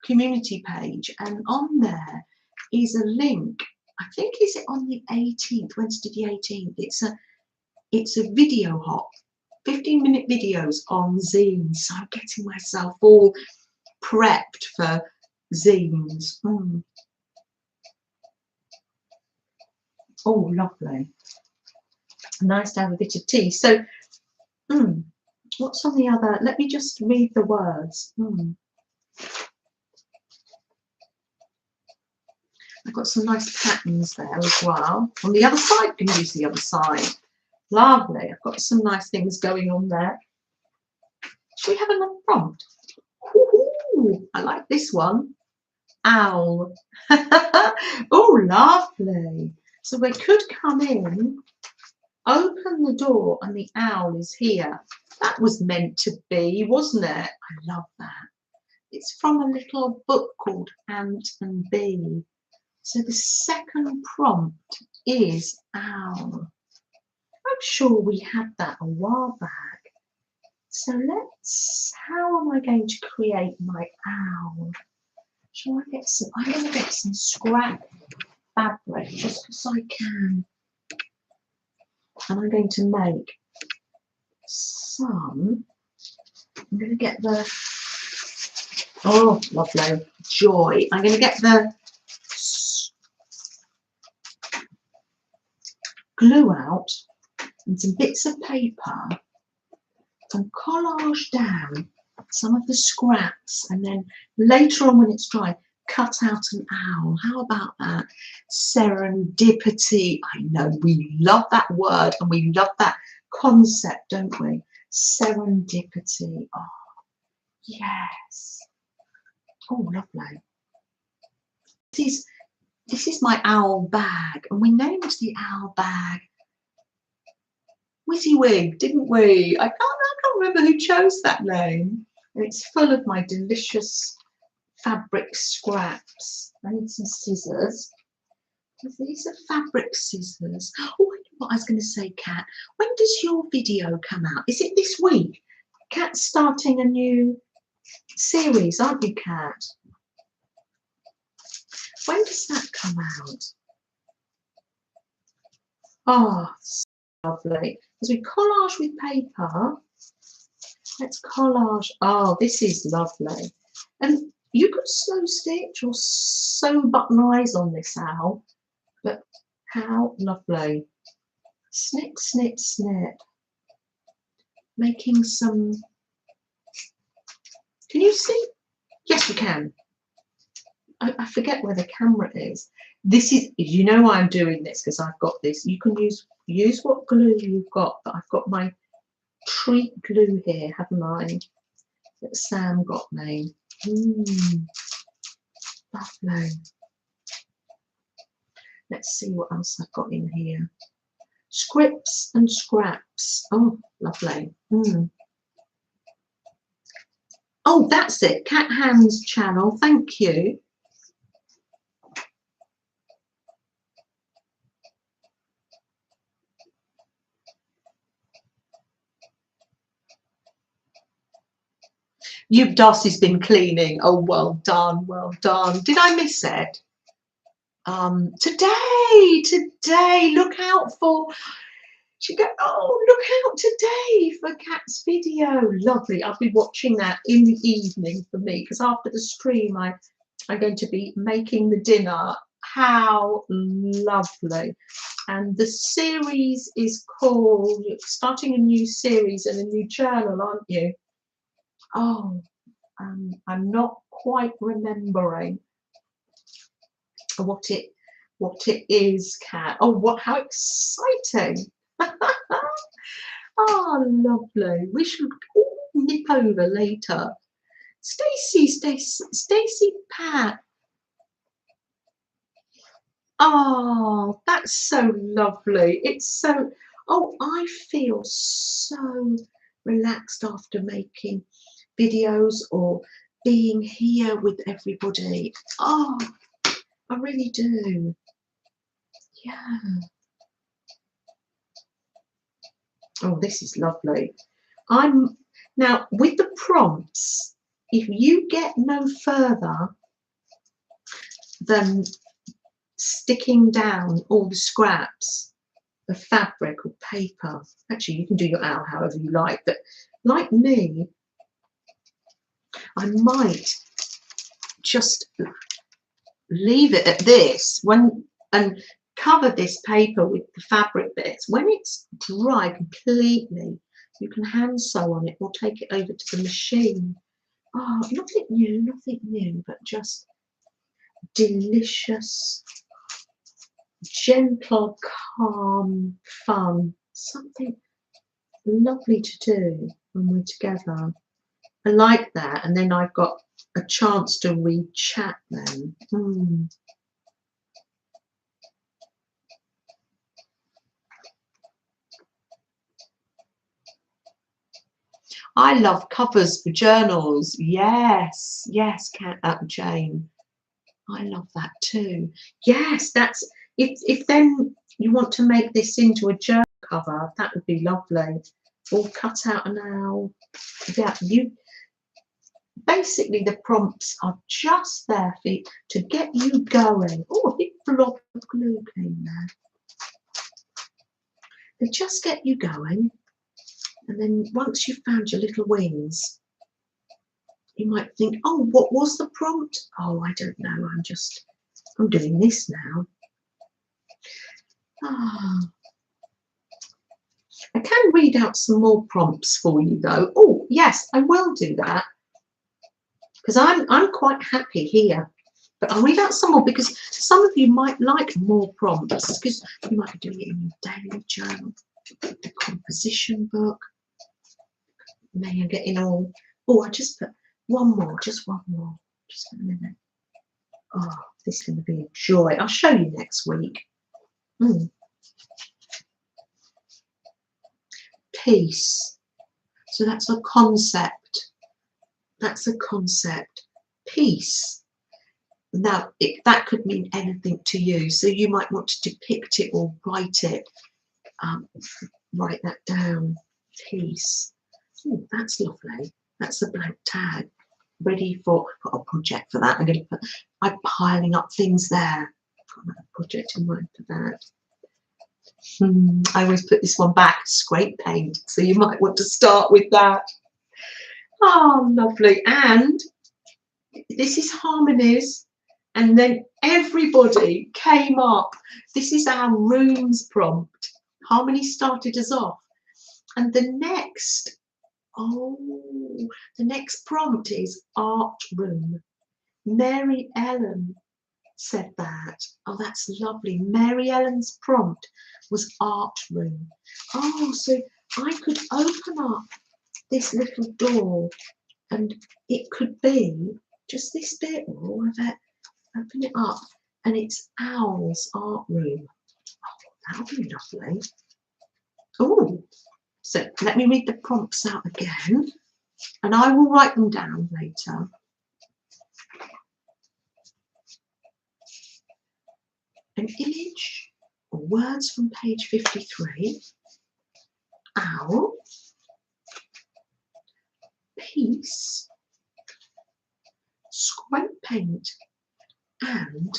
Speaker 1: community page, and on there is a link. I think is it on the 18th, Wednesday the 18th. It's a video hop, 15-minute videos on zines. So I'm getting myself all prepped for zines. Oh, lovely. Nice to have a bit of tea. So, what's on the other? Let me just read the words. I've got some nice patterns there as well. On the other side, you can use the other side. Lovely. I've got some nice things going on there. Should we have another prompt? Ooh, I like this one. Owl. Oh, lovely. So we could come in, open the door, and the owl is here. That was meant to be, wasn't it? I love that. It's from a little book called Ant and Bee. So the second prompt is owl. I'm sure we had that a while back. So how am I going to create my owl? Shall I get some, I'm going to get some scrap fabric just because I can. And I'm going to make some, I'm going to get the, oh, lovely, joy. I'm going to get the glue out and some bits of paper and collage down some of the scraps, and then later on when it's dry, cut out an owl. How about that? Serendipity. I know we love that word and we love that concept, don't we? Serendipity. Oh, yes. Oh, lovely. This is my owl bag, and we named the owl bag WYSIWYG, didn't we? I can't remember who chose that name. And it's full of my delicious fabric scraps. I need some scissors. These are fabric scissors. Oh, I know what I was going to say, Kat. When does your video come out? Is it this week? Kat's starting a new series, aren't you, Kat? When does that come out? Oh, so lovely. As we collage with paper, let's collage. Oh, this is lovely. And you could slow stitch or sew button eyes on this owl, but how lovely. Snip, snip, snip. Making some, can you see? Yes, you can. I forget where the camera is. This is, you know why I'm doing this, because I've got this. You can use what glue you've got, but I've got my treat glue here, haven't I? That Sam got me. Lovely. Let's see what else I've got in here. Scripts and scraps. Oh, lovely. Oh, that's it. Cat Hands channel. Thank you. Darcy's been cleaning. Oh, well done, well done. Did I miss it? Today, look out for, she go, oh, look out today for Kat's video. Lovely. I'll be watching that in the evening for me, because after the stream, I'm going to be making the dinner. How lovely. And the series is called, you're starting a new series and a new journal, aren't you? Oh, I'm not quite remembering what it is, Kat. Oh, how exciting. Oh, lovely. We should all nip over later. Stacey, Pat. Oh, that's so lovely. It's so, oh, I feel so relaxed after making videos or being here with everybody. Oh, I really do. Yeah. Oh, this is lovely. I'm now with the prompts. If you get no further than sticking down all the scraps of fabric or paper, actually you can do your owl however you like, but like me, I might just leave it at this and cover this paper with the fabric bits. When it's dry completely, you can hand sew on it or take it over to the machine. Oh, nothing new, but just delicious, gentle, calm fun. Something lovely to do when we're together. I like that. And then I've got a chance to read chat then. I love covers for journals. Yes, Jane. I love that too. Yes, that's if then you want to make this into a journal cover, that would be lovely. Or cut out an owl. Yeah, basically the prompts are just there for you to get you going. Oh, a big blob of glue came there. They just get you going. And then once you've found your little wings, you might think, oh, what was the prompt? Oh, I don't know. I'm doing this now. Ah. I can read out some more prompts for you though. Oh, yes, I will do that. Because I'm quite happy here. But I'll read out some more because some of you might like more prompts because you might be doing it in your daily journal, the composition book. May I get in all? Oh, I just put one more, just one more. Just a minute. Oh, this is going to be a joy. I'll show you next week. Peace. So that's a concept. That's a concept. Peace. Now, that could mean anything to you. So you might want to depict it or write it. Write that down. Peace. Oh, that's lovely. That's a blank tag. Ready for, I've got a project for that. I'm piling up things there. I've got a project in mind for that. I always put this one back, scrape paint. So you might want to start with that. Oh, lovely. And this is harmonies. And then everybody came up. This is our rooms prompt. Harmony started us off. And the next prompt is art room. Mary Ellen said that. Oh, that's lovely. Mary Ellen's prompt was art room. Oh, so I could open up this little door and it could be just this bit or all of it. Open it up, and it's Owl's art room. Oh, that'll be lovely. Oh, so let me read the prompts out again, and I will write them down later. An image or words from page 53. Owl. Peace. Scrape paint. And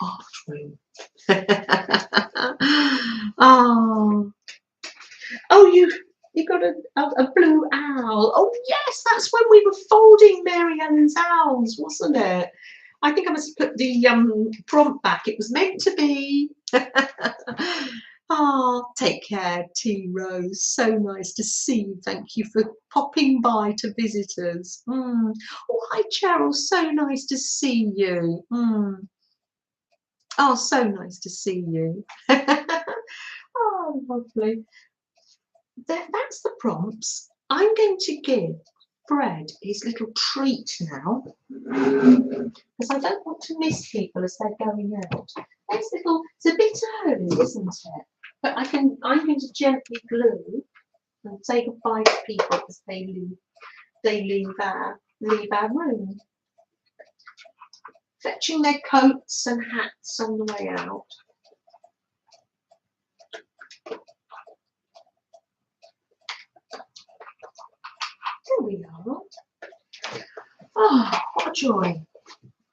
Speaker 1: art room. Oh, you got a blue owl. Oh yes, that's when we were folding Mary Ellen's owls, wasn't it? I think I must put the prompt back. It was meant to be. Oh, take care, T Rose. So nice to see you. Thank you for popping by to visit us. Oh, hi, Cheryl. So nice to see you. Oh, so nice to see you. Oh, lovely. That's the prompts. I'm going to give Fred his little treat now, because I don't want to miss people as they're going out. It's a bit early, isn't it? But I'm going to gently glue and say goodbye to people as they leave our room, fetching their coats and hats on the way out. There we are. Oh, what a joy.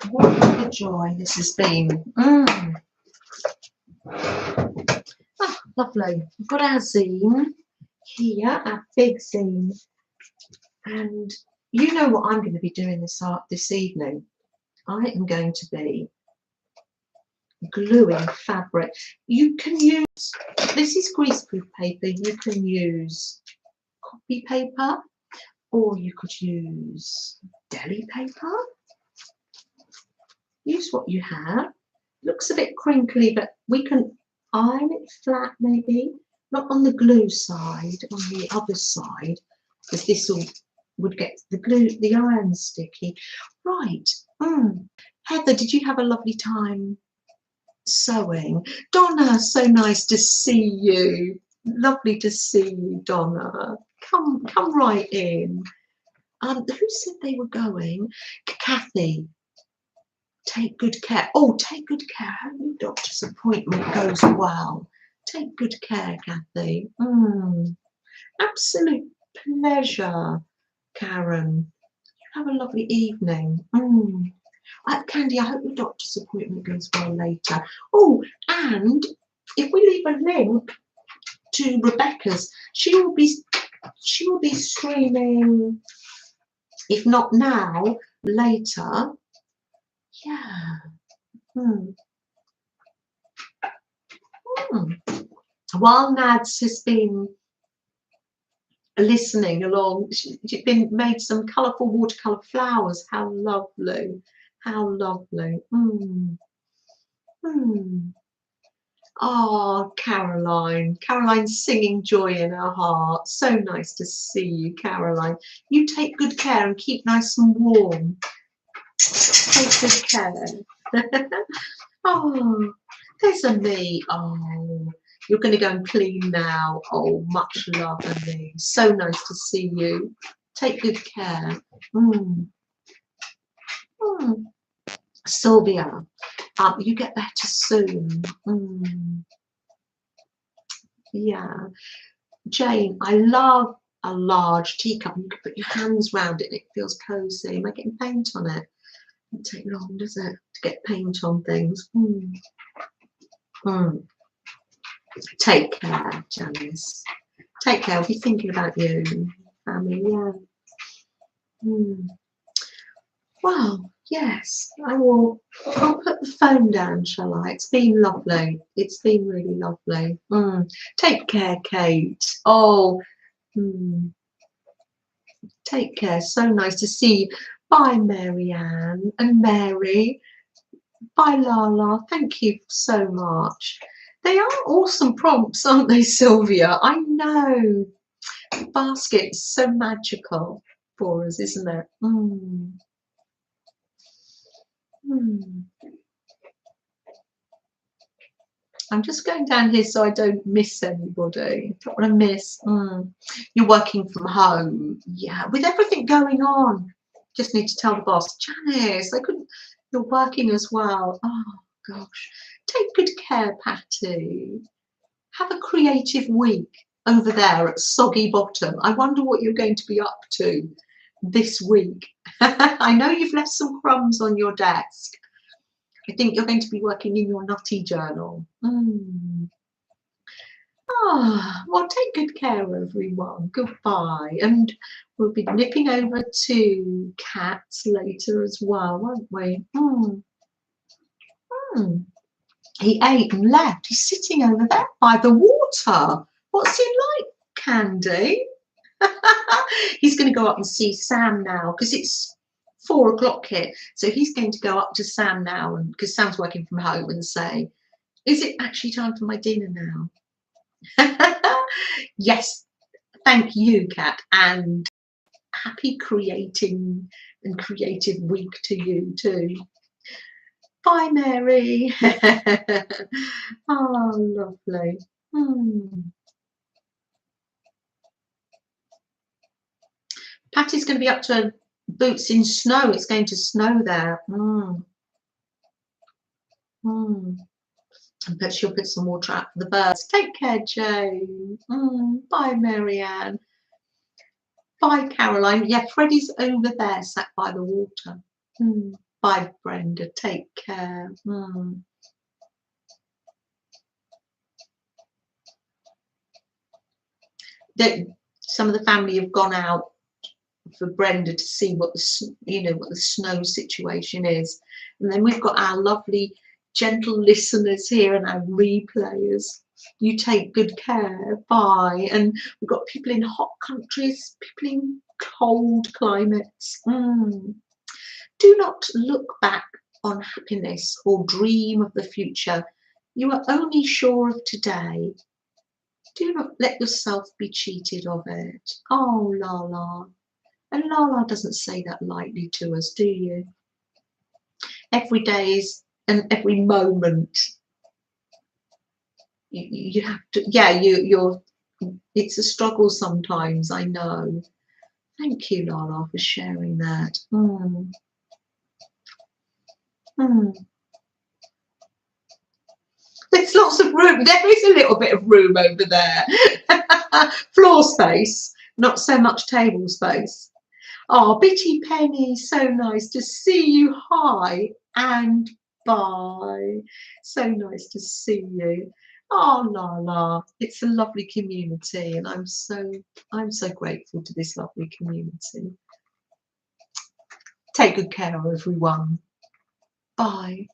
Speaker 1: What a joy this has been. Oh, lovely. We've got our zine here, our big zine. And you know what I'm going to be doing this evening. I am going to be gluing fabric. You can use, this is greaseproof paper, you can use copy paper, or you could use deli paper. Use what you have. Looks a bit crinkly, but we can iron it flat maybe, not on the glue side, on the other side, because this would get the iron sticky. Right. Heather, did you have a lovely time sewing? Donna, so nice to see you. Lovely to see you, Donna. Come right in. Who said they were going? Kathy. Take good care. Oh, take good care. I hope your doctor's appointment goes well. Take good care, Kathy. Absolute pleasure, Karen. Have a lovely evening. Candy, I hope your doctor's appointment goes well later. Oh, and if we leave a link to Rebecca's, she will be streaming, if not now, later. Yeah. While Nads has been listening along, she's made some colourful watercolour flowers. How lovely. How lovely. Oh, Caroline's singing joy in her heart. So nice to see you, Caroline. You take good care and keep nice and warm. Take good care. Oh, there's a me. Oh, you're going to go and clean now. Oh, much love, Amy. So nice to see you. Take good care. Sylvia, you get better soon. Yeah. Jane, I love a large teacup. You can put your hands round it and it feels cozy. Am I getting paint on it? Doesn't take long, does it, to get paint on things? Take care, Janice. Take care. I'll be thinking about you, family. Yeah. Well, yes, I'll put the phone down, shall I? It's been lovely. It's been really lovely. Take care, Kate. Oh, take care. So nice to see you. Bye, Marianne and Mary. Bye, Lala. Thank you so much. They are awesome prompts, aren't they, Sylvia? I know. The basket is so magical for us, isn't it? Hmm. I'm just going down here so I don't miss anybody. Don't want to miss. You're working from home. Yeah, with everything going on. Just need to tell the boss, Janice, I couldn't. You're working as well. Oh, gosh. Take good care, Patty. Have a creative week over there at Soggy Bottom. I wonder what you're going to be up to this week. I know you've left some crumbs on your desk. I think you're going to be working in your nutty journal. Well, take good care, everyone. Goodbye. And we'll be nipping over to cats later as well, won't we? He ate and left. He's sitting over there by the water. What's he like, Candy? He's going to go up and see Sam now because it's 4 o'clock here. So he's going to go up to Sam now, and because Sam's working from home, and say, is it actually time for my dinner now? Yes, thank you, Kat, and happy creating and creative week to you too. Bye, Mary. Oh, lovely. Patty's going to be up to her boots in snow. It's going to snow there. But she'll put some water out for the birds. Take care, Jane. Bye, Marianne. Bye, Caroline. Yeah, Freddie's over there, sat by the water. Bye, Brenda. Take care. Some of the family have gone out for Brenda to see what the snow situation is, and then we've got our lovely gentle listeners here and our replayers. You take good care. Bye. And we've got people in hot countries, people in cold climates. Do not look back on happiness or dream of the future. You are only sure of today. Do not let yourself be cheated of it. Oh, Lala. And Lala doesn't say that lightly to us, do you? Every day is, and every moment, you have to, yeah, it's a struggle sometimes, I know. Thank you, Lala, for sharing that. There's lots of room. There is a little bit of room over there. Floor space, not so much table space. Oh, Bitty Penny, so nice to see you. Hi and bye. So nice to see you. Oh, Lala, it's a lovely community, and I'm so grateful to this lovely community. Take good care, everyone. Bye.